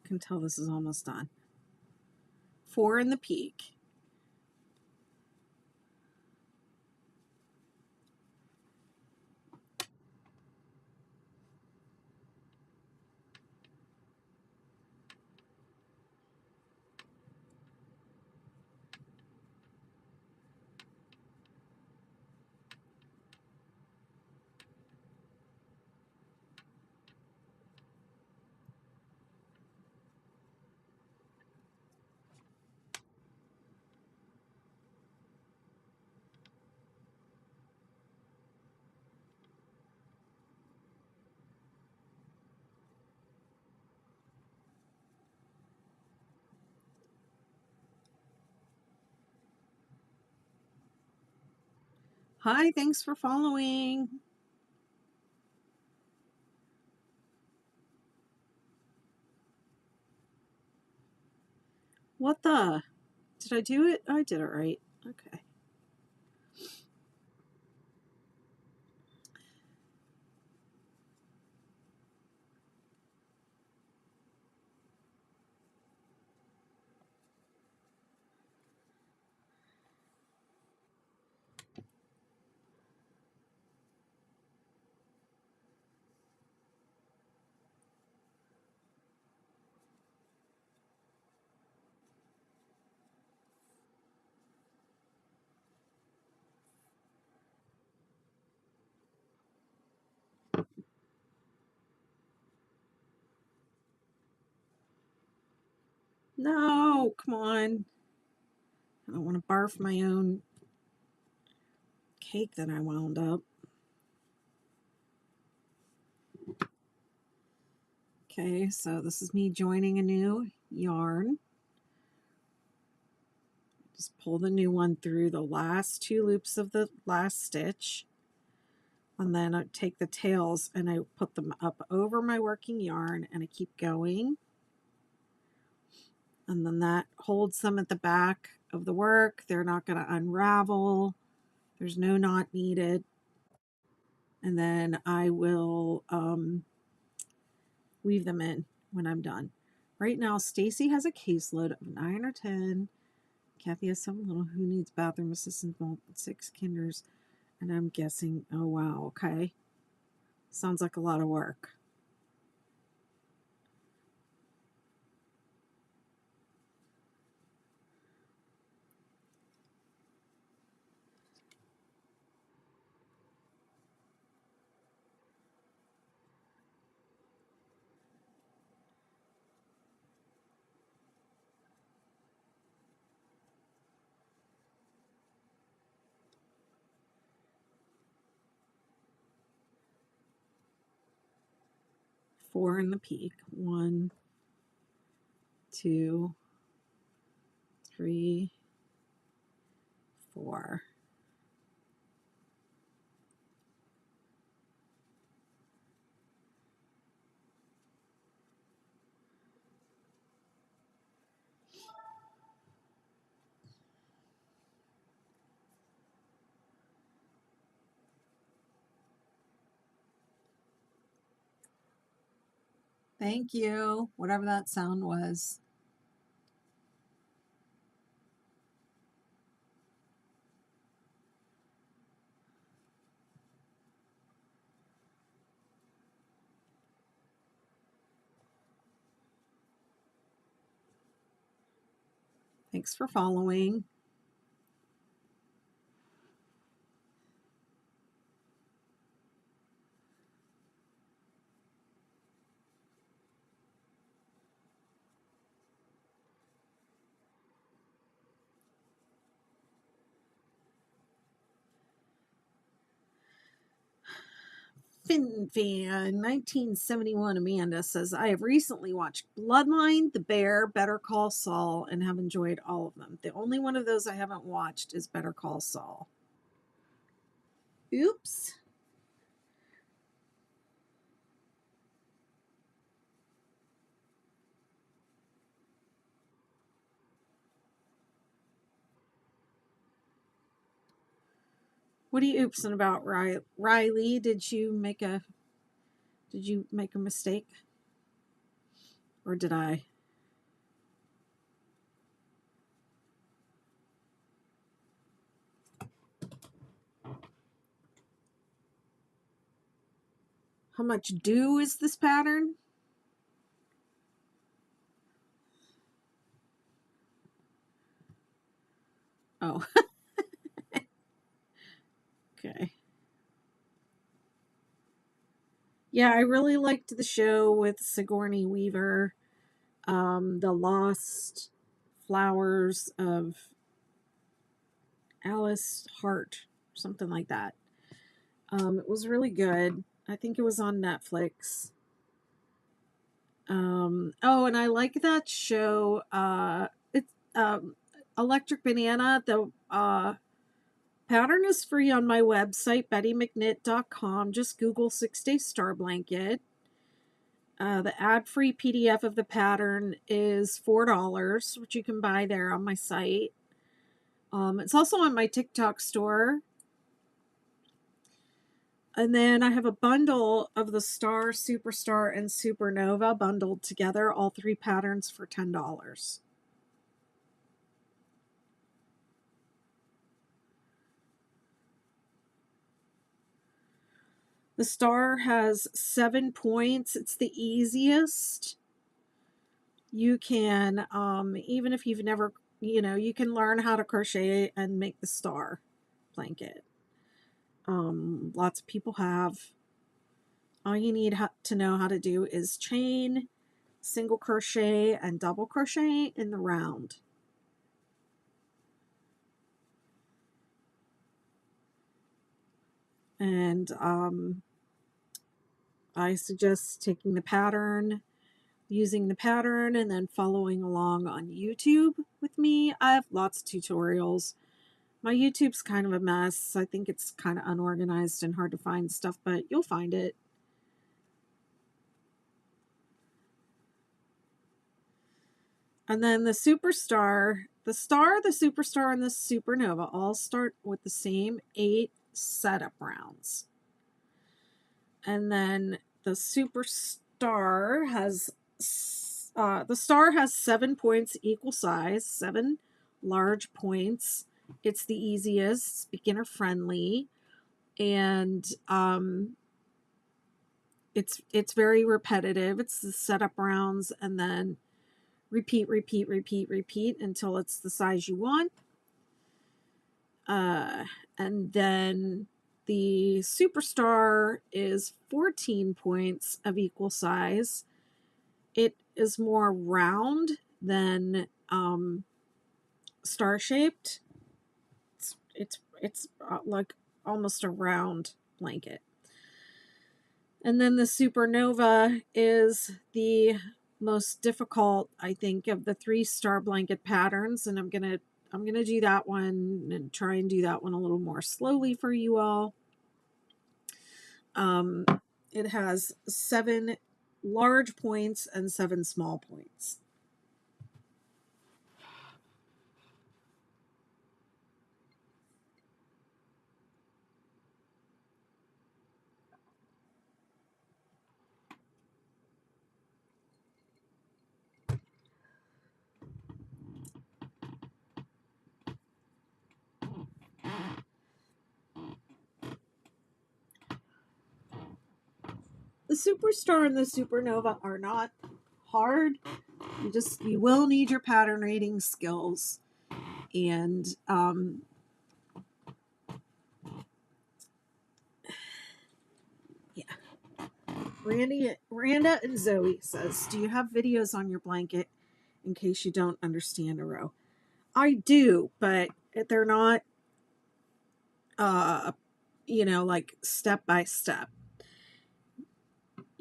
I can tell this is almost done. 4 in the peak. Hi, thanks for following. What the? Did I do it? I did it right. Okay. No, come on. I don't want to barf my own cake that I wound up. Okay, so this is me joining a new yarn. Just pull the new one through the last 2 loops of the last stitch. And then I take the tails and I put them up over my working yarn and I keep going. And then that holds them at the back of the work. They're not going to unravel. There's no knot needed. And then I will weave them in when I'm done. Right now, Stacy has a caseload of 9 or 10. Kathy has 7 little. Who needs bathroom assistance? 6 kinders. And I'm guessing, oh wow, okay. Sounds like a lot of work. Four in the peak. 1, 2, 3, 4. Thank you. Whatever that sound was. Thanks for following. FinFan 1971 Amanda says, I have recently watched Bloodline, The Bear, Better Call Saul, and have enjoyed all of them. The only one of those I haven't watched is Better Call Saul. Oops. What are you oopsing about, Riley? Did you make a mistake? Or did I? How much dew is this pattern? Oh. Okay. Yeah, I really liked the show with Sigourney Weaver. The Lost Flowers of Alice Hart, something like that. It was really good. I think it was on Netflix. Oh, and I like that show. It's Electric Banana, the Pattern is free on my website, bettymcknit.com. Just Google 6-Day Star Blanket. The ad-free PDF of the pattern is $4, which you can buy there on my site. It's also on my TikTok store. And then I have a bundle of the Star, Superstar, and Supernova bundled together, all 3 patterns for $10. The Star has 7 points. It's the easiest. You can, even if you've never, you can learn how to crochet and make the Star blanket. Lots of people have. All you need to know how to do is chain, single crochet, and double crochet in the round. And I suggest taking the pattern, using the pattern, and then following along on YouTube with me. I have lots of tutorials. My YouTube's kind of a mess. I think it's kind of unorganized and hard to find stuff, but you'll find it. And then the Superstar, the Star, the Superstar, and the Supernova all start with the same 8 setup rounds. And then the Superstar has, the Star has 7 points equal size, 7 large points. It's the easiest, it's beginner friendly, and it's very repetitive. It's the setup rounds and then repeat until it's the size you want. And then the Superstar is 14 points of equal size. It is more round than star-shaped. It's like almost a round blanket. And then the Supernova is the most difficult, I think, of the 3 star blanket patterns, and I'm gonna do that one and try and do that one a little more slowly for you all. It has 7 large points and 7 small points. The Superstar and the Supernova are not hard. You will need your pattern reading skills, and yeah. Randa and Zoe says, "Do you have videos on your blanket in case you don't understand a row?" I do, but they're not, like step by step.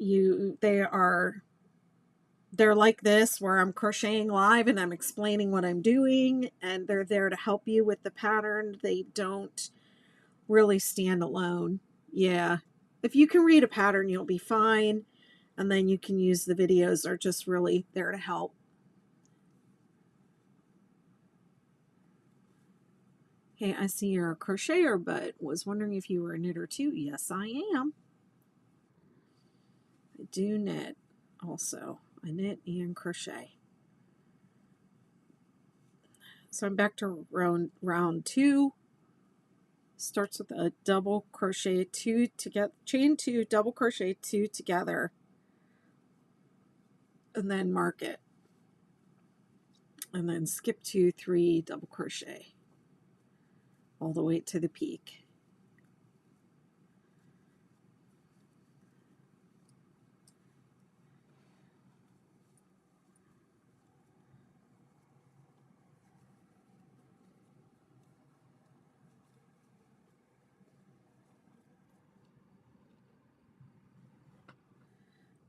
They're like this, where I'm crocheting live and I'm explaining what I'm doing, and they're there to help you with the pattern. They don't really stand alone. Yeah. If you can read a pattern, you'll be fine. And then you can use the videos, are just really there to help. Hey, I see you're a crocheter, but was wondering if you were a knitter too. Yes, I am. I do knit also. I knit and crochet. So I'm back to round 2. Starts with a double crochet 2 together, chain 2, double crochet 2 together, and then mark it. And then skip 2, 3, double crochet all the way to the peak.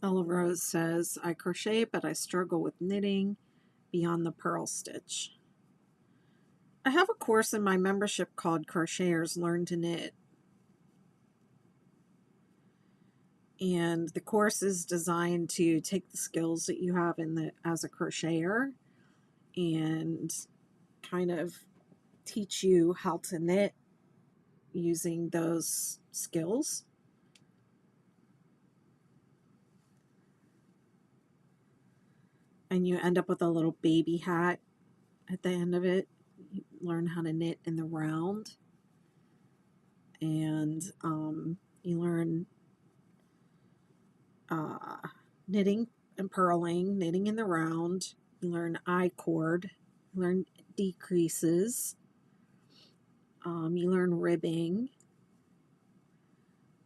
Ella Rose says, "I crochet, but I struggle with knitting beyond the purl stitch." I have a course in my membership called Crocheters Learn to Knit. And the course is designed to take the skills that you have as a crocheter and kind of teach you how to knit using those skills. And you end up with a little baby hat at the end of it. You learn how to knit in the round. And you learn knitting and purling, knitting in the round. You learn I-cord. You learn decreases. You learn ribbing,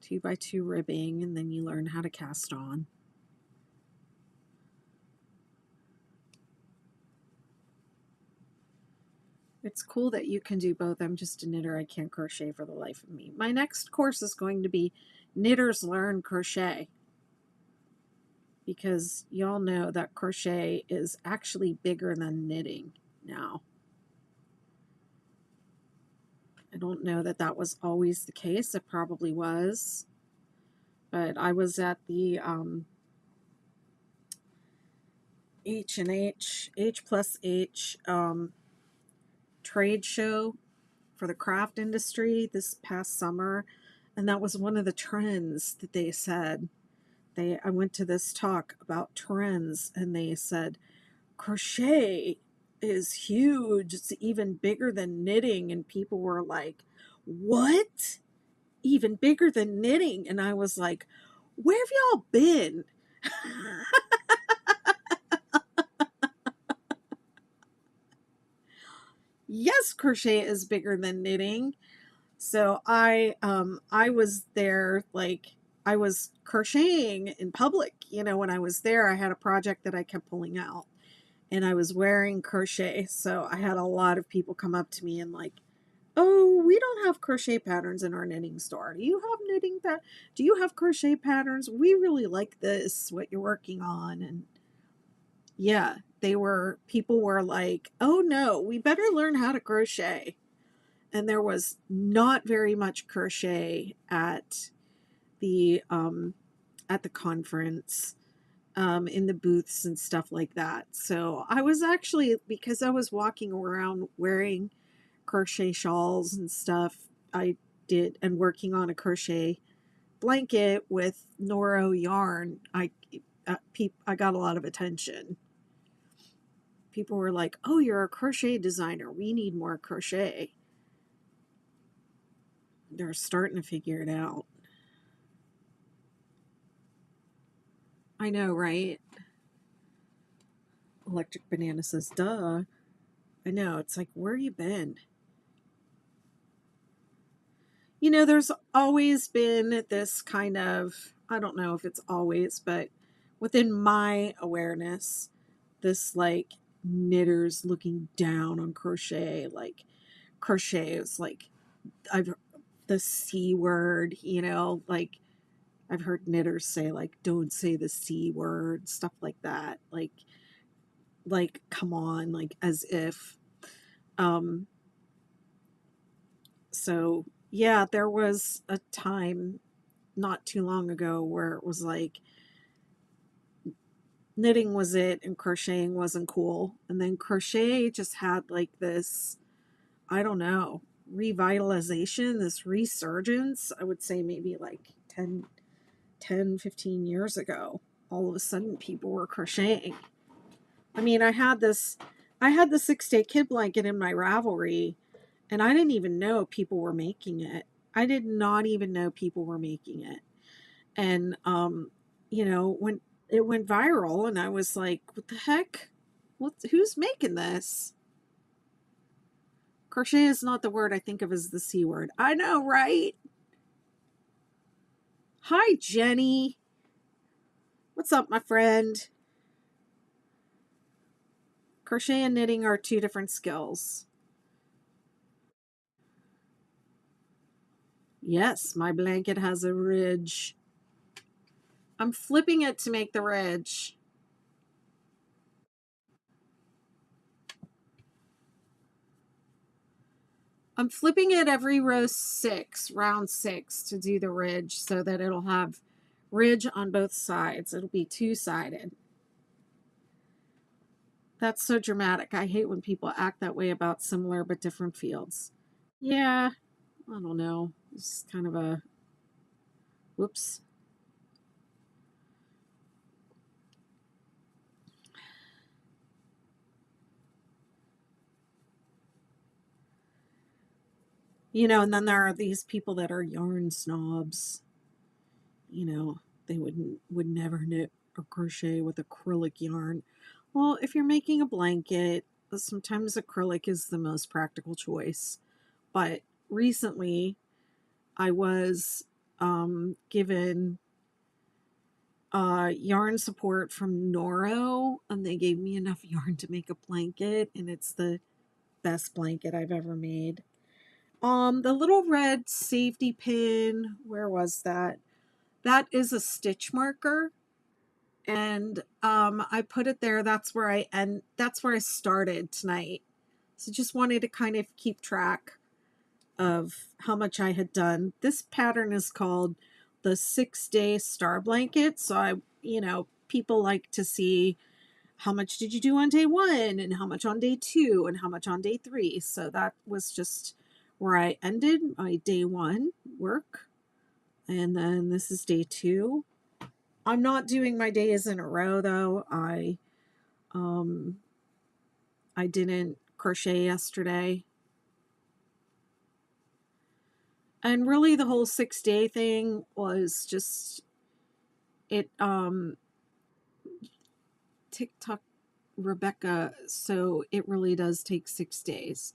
2x2 ribbing, and then you learn how to cast on. It's cool that you can do both. I'm just a knitter. I can't crochet for the life of me. My next course is going to be Knitters Learn Crochet, because y'all know that crochet is actually bigger than knitting now. I don't know that that was always the case. It probably was. But I was at the H+H trade show for the craft industry this past summer, and that was one of the trends that they said. I went to this talk about trends, and they said crochet is huge. It's even bigger than knitting, and people were like, "What? Even bigger than knitting?" And I was like, "Where have y'all been?" Yes, crochet is bigger than knitting. So I was there, like, I was crocheting in public. When I was there, I had a project that I kept pulling out, and I was wearing crochet. So I had a lot of people come up to me and like, "Oh, we don't have crochet patterns in our knitting store. Do you have do you have crochet patterns? We really like this, what you're working on." And yeah, people were like, "Oh no, we better learn how to crochet." And there was not very much crochet the at the conference, in the booths and stuff like that. So I was actually, because I was walking around wearing crochet shawls and stuff, I did, and working on a crochet blanket with Noro yarn, I got a lot of attention. People were like, "Oh, you're a crochet designer. We need more crochet." They're starting to figure it out. I know, right? Electric Banana says, "Duh." I know. It's like, where you been? There's always been this kind of, I don't know if it's always, but within my awareness, this like knitters looking down on crochet. Like, crochet is like, I've the C word, like I've heard knitters say, like, "Don't say the C word," stuff like that. Like, come on, like, as if. Um, so yeah, there was a time not too long ago where it was like knitting was it and crocheting wasn't cool. And then crochet just had like this, I don't know, revitalization, this resurgence. I would say maybe like 15 years ago. All of a sudden people were crocheting. I mean, I had the 6-day kid blanket in my Ravelry, and I didn't even know people were making it. I did not even know people were making it. And when it went viral, and I was like, "What the heck? Who's making this?" Crochet is not the word I think of as the C word. I know, right? Hi, Jenny. What's up, my friend? Crochet and knitting are two different skills. Yes, my blanket has a ridge. I'm flipping it to make the ridge. I'm flipping it every round 6 to do the ridge so that it'll have ridge on both sides. It'll be two-sided. That's so dramatic. I hate when people act that way about similar but different fields. Yeah, I don't know. It's kind of a whoops. And then there are these people that are yarn snobs. They would never knit or crochet with acrylic yarn. Well, if you're making a blanket, sometimes acrylic is the most practical choice. But recently, I was given yarn support from Noro, and they gave me enough yarn to make a blanket, and it's the best blanket I've ever made. The little red safety pin, where was that? That is a stitch marker, and I put it there. That's where I started tonight. So just wanted to kind of keep track of how much I had done. This pattern is called the 6-day star blanket. So people like to see how much did you do on day 1 and how much on day 2 and how much on day 3. So that was just where I ended my day 1 work. And then this is day 2. I'm not doing my days in a row though. I didn't crochet yesterday. And really the whole 6-day thing was just it TikTok Rebecca, so it really does take 6 days.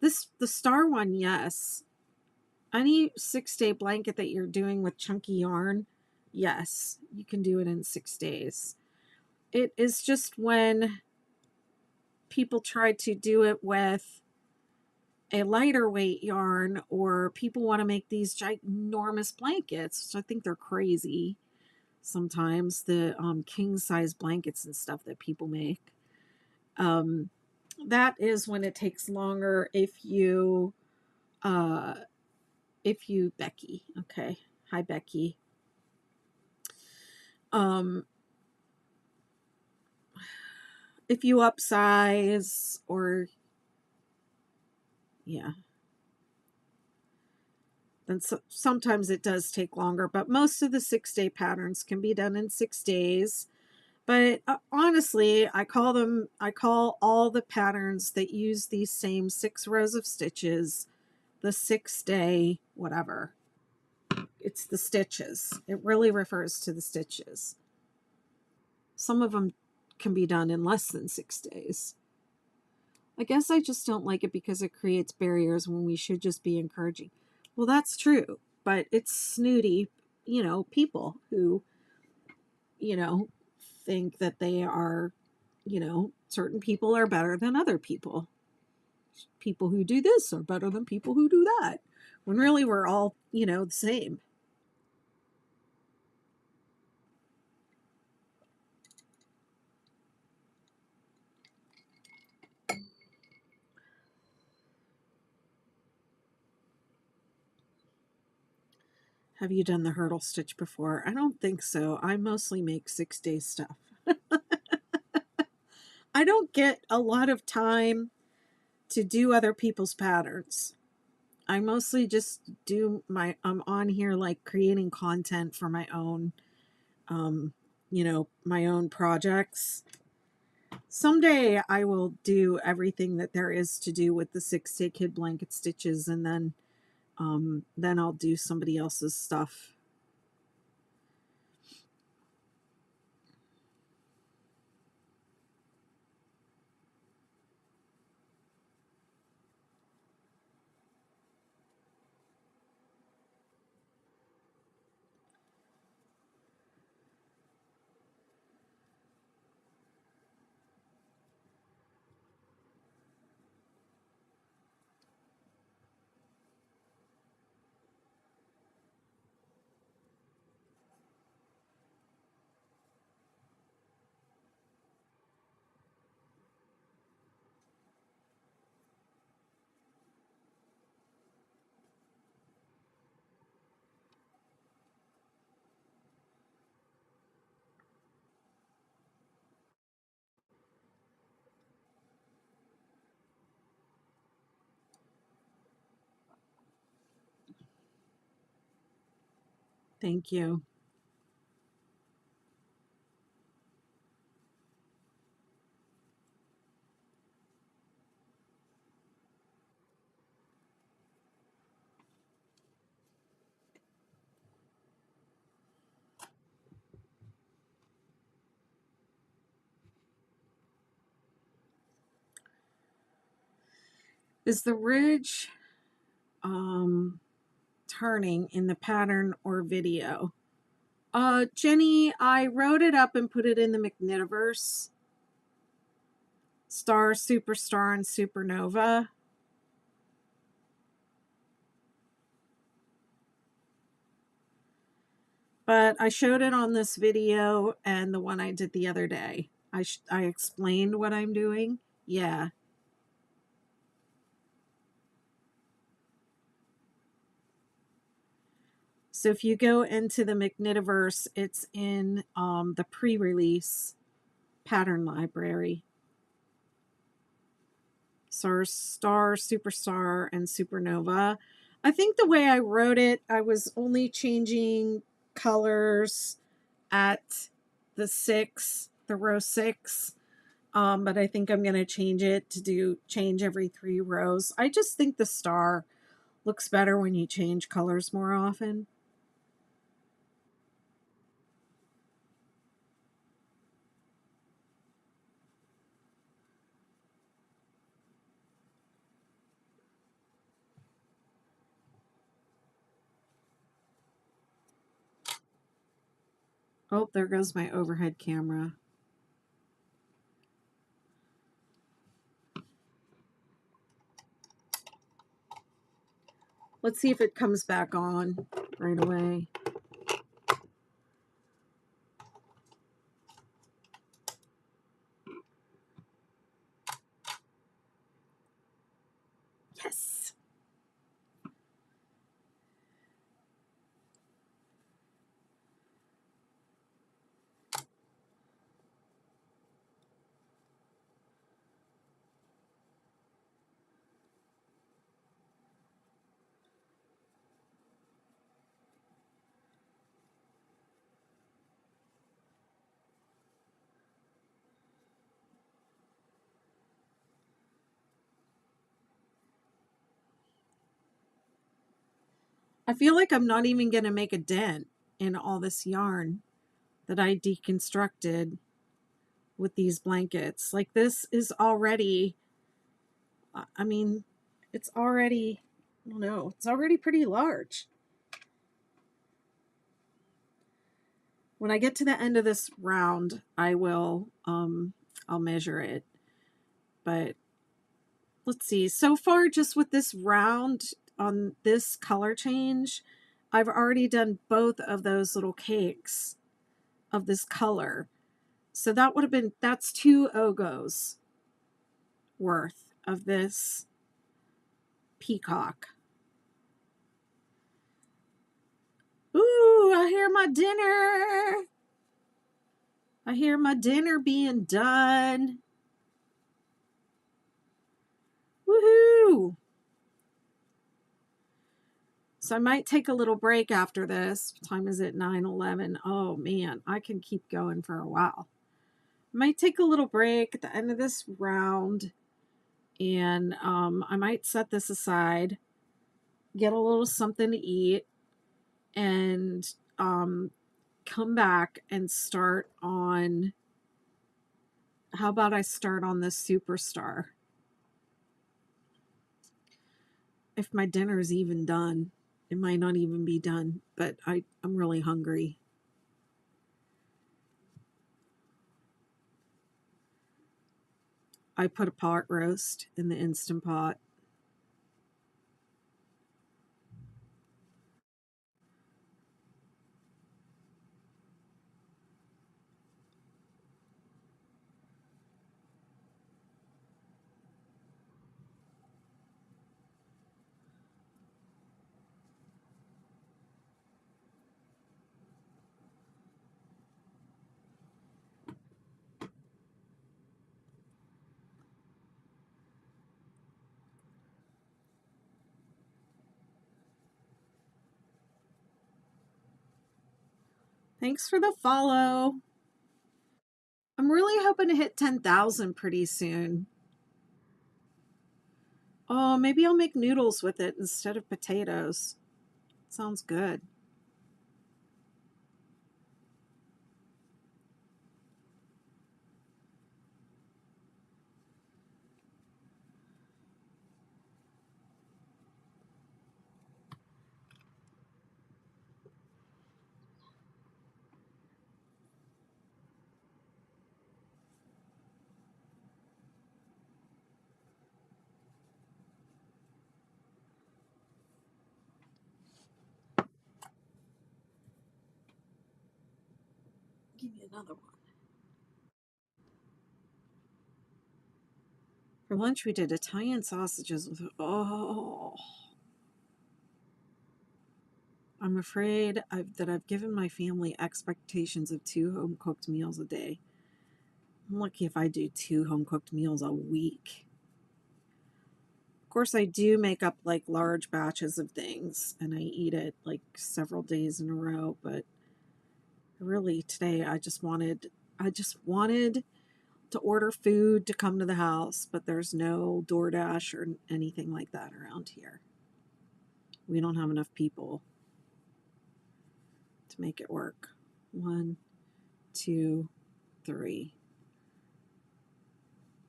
The star one, yes. Any 6-day blanket that you're doing with chunky yarn, yes, you can do it in 6 days. It is just when people try to do it with a lighter weight yarn, or people want to make these ginormous blankets, which I think they're crazy sometimes, the king size blankets and stuff that people make. That is when it takes longer if you Becky. Okay. Hi, Becky. If you upsize, or yeah, then sometimes it does take longer, but most of the 6-day patterns can be done in 6 days. But honestly, I call all the patterns that use these same 6 rows of stitches the 6-day whatever. It's the stitches. It really refers to the stitches. Some of them can be done in less than 6 days. I guess I just don't like it because it creates barriers when we should just be encouraging. Well, that's true, but it's snooty, people who, think that they are, certain people are better than other people. People who do this are better than people who do that. When really we're all, the same. Have you done the hurdle stitch before? I don't think so. I mostly make 6-day stuff. I don't get a lot of time to do other people's patterns. I mostly just I'm on here like creating content for my own, my own projects. Someday I will do everything that there is to do with the 6-day kid blanket stitches, and then I'll do somebody else's stuff. Thank you. Is the ridge turning in the pattern or video? Jenny, I wrote it up and put it in the Magnetiverse. Star, superstar, and supernova. But I showed it on this video and the one I did the other day. I explained what I'm doing. Yeah. So if you go into the Magnetiverse, it's in the pre-release pattern library. Star, superstar, and supernova. I think the way I wrote it, I was only changing colors at the row 6. But I think I'm going to change it to change every 3 rows. I just think the star looks better when you change colors more often. Oh, there goes my overhead camera. Let's see if it comes back on right away. Yes. I feel like I'm not even going to make a dent in all this yarn that I deconstructed with these blankets. Like, this is already, I mean, it's already, I don't know, it's already pretty large. When I get to the end of this round, I will, I'll measure it. But let's see, so far just with this round on this color change, I've already done both of those little cakes of this color. So that would have been, that's 2 Ogos worth of this peacock. Ooh, I hear my dinner. I hear my dinner being done. Woohoo! So I might take a little break after this. What time is it? 9:11. Oh man, I can keep going for a while. I might take a little break at the end of this round, and I might set this aside, get a little something to eat, and come back and start on, how about I start on this superstar? If my dinner's even done. It might not even be done, but I'm really hungry. I put a pot roast in the Instant Pot. Thanks for the follow. I'm really hoping to hit 10,000 pretty soon. Oh, maybe I'll make noodles with it instead of potatoes. Sounds good. Give me another one. For lunch, we did Italian sausages with, oh, I'm afraid that I've given my family expectations of 2 home-cooked meals a day. I'm lucky if I do 2 home-cooked meals a week. Of course, I do make up like large batches of things and I eat it like several days in a row, but really today I just wanted to order food to come to the house, but there's no DoorDash or anything like that around here. We don't have enough people to make it work. 1, 2, 3.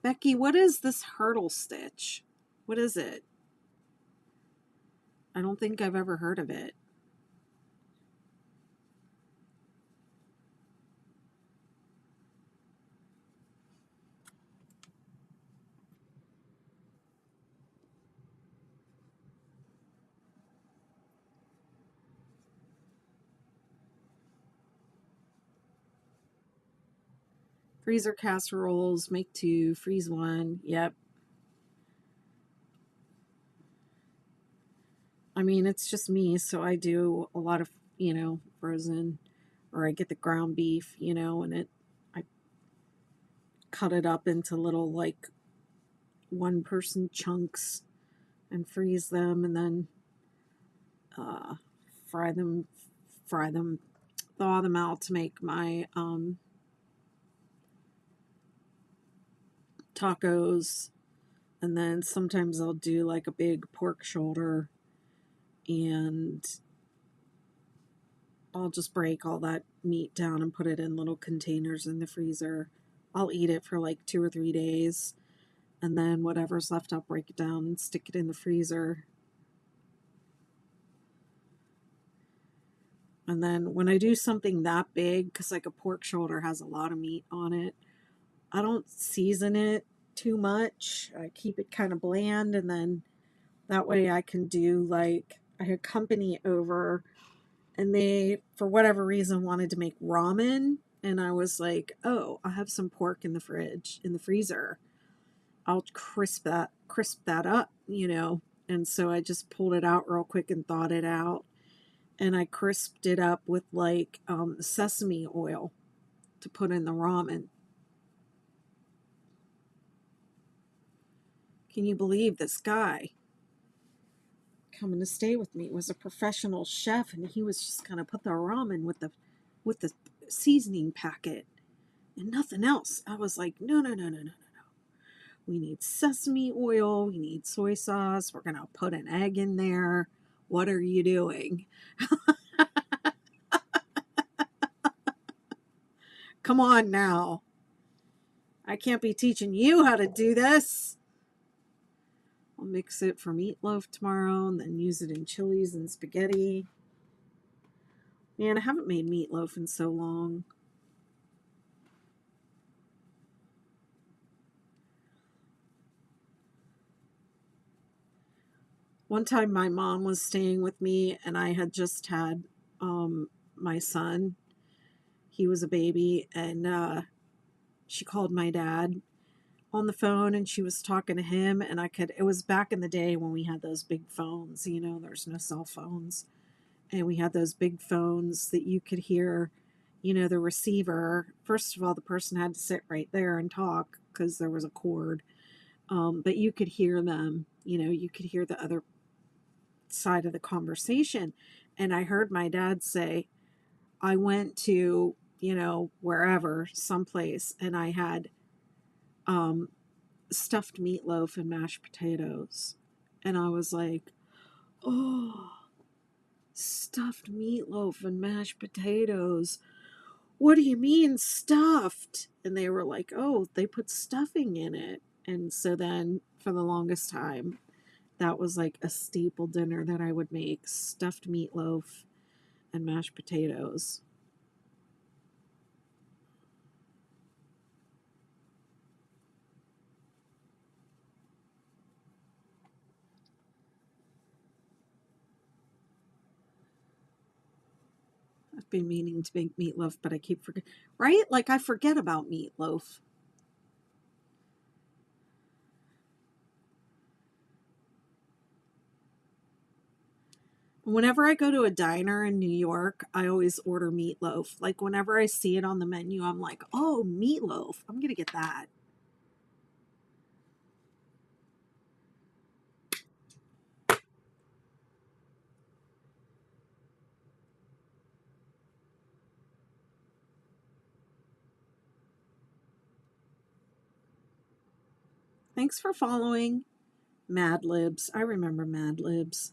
Becky, what is this hurdle stitch? What is it? I don't think I've ever heard of it. Freezer casseroles, make 2, freeze 1. Yep. I mean, it's just me, so I do a lot of, frozen, or I get the ground beef, and I cut it up into little, like, 1-person chunks and freeze them, and then uh, fry them, thaw them out to make my tacos. And then sometimes I'll do like a big pork shoulder, and I'll just break all that meat down and put it in little containers in the freezer. I'll eat it for like 2 or 3 days, and then whatever's left, I'll break it down and stick it in the freezer. And then when I do something that big, because like a pork shoulder has a lot of meat on it, I don't season it too much. I keep it kind of bland, and then that way I can do like, I had company over and they, for whatever reason, wanted to make ramen. And I was like, oh, I have some pork in the fridge, in the freezer. I'll crisp that up, And so I just pulled it out real quick and thawed it out. And I crisped it up with like sesame oil to put in the ramen. Can you believe this guy coming to stay with me was a professional chef, and he was just gonna put the ramen with the seasoning packet and nothing else. I was like, no, no, no, no, no, no, no. We need sesame oil. We need soy sauce. We're gonna put an egg in there. What are you doing? Come on now. I can't be teaching you how to do this. I'll mix it for meatloaf tomorrow and then use it in chilies and spaghetti. Man, I haven't made meatloaf in so long. One time my mom was staying with me and I had just had my son. He was a baby, and she called my dad on the phone and she was talking to him, and it was back in the day when we had those big phones, there's no cell phones. And we had those big phones that you could hear, the receiver. First of all, the person had to sit right there and talk because there was a cord. But you could hear them, you could hear the other side of the conversation. And I heard my dad say, I went to, wherever, someplace, and I had um, stuffed meatloaf and mashed potatoes. And I was like, oh, stuffed meatloaf and mashed potatoes. What do you mean stuffed? And they were like, oh, they put stuffing in it. And so then for the longest time, that was like a staple dinner that I would make, stuffed meatloaf and mashed potatoes. I've been meaning to make meatloaf, but I keep forgetting. Right? Like I forget about meatloaf. Whenever I go to a diner in New York, I always order meatloaf. Like whenever I see it on the menu, I'm like, oh, meatloaf. I'm going to get that. Thanks for following Mad Libs. I remember Mad Libs.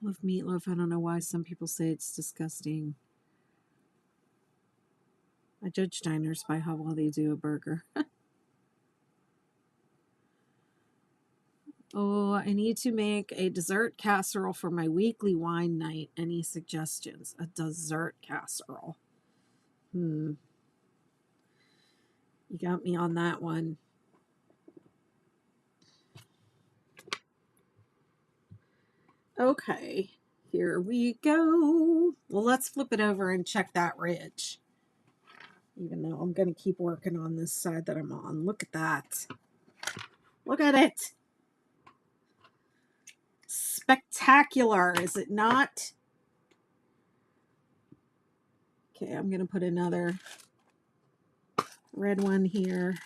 I love meatloaf. I don't know why some people say it's disgusting. I judge diners by how well they do a burger. Oh, I need to make a dessert casserole for my weekly wine night. Any suggestions? A dessert casserole. You got me on that one. Okay, here we go. Well, let's flip it over and check that ridge. Even though I'm going to keep working on this side that I'm on. Look at that. Look at it. Spectacular, is it not? Okay, I'm going to put another red one here.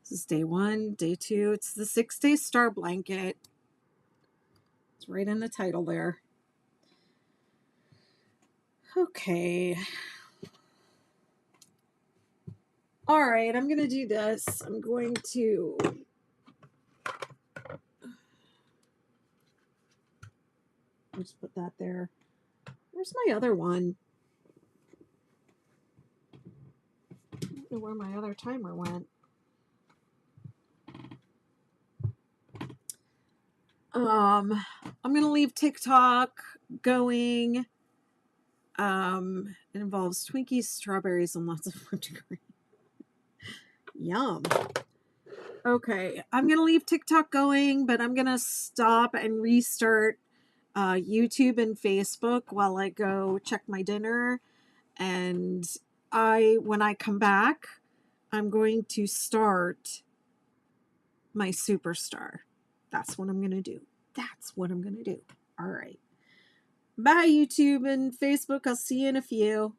This is day 1, day 2. It's the 6-day star blanket. It's right in the title there. Okay. All right, I'm going to do this. I'm going to just put that there. Where's my other one? I don't know where my other timer went. I'm going to leave TikTok going. It involves Twinkies, strawberries, and lots of whipped cream. Yum. Okay, I'm going to leave TikTok going, but I'm going to stop and restart YouTube and Facebook while I go check my dinner. And when I come back, I'm going to start my superstar. That's what I'm going to do. That's what I'm going to do. All right. Bye, YouTube and Facebook. I'll see you in a few.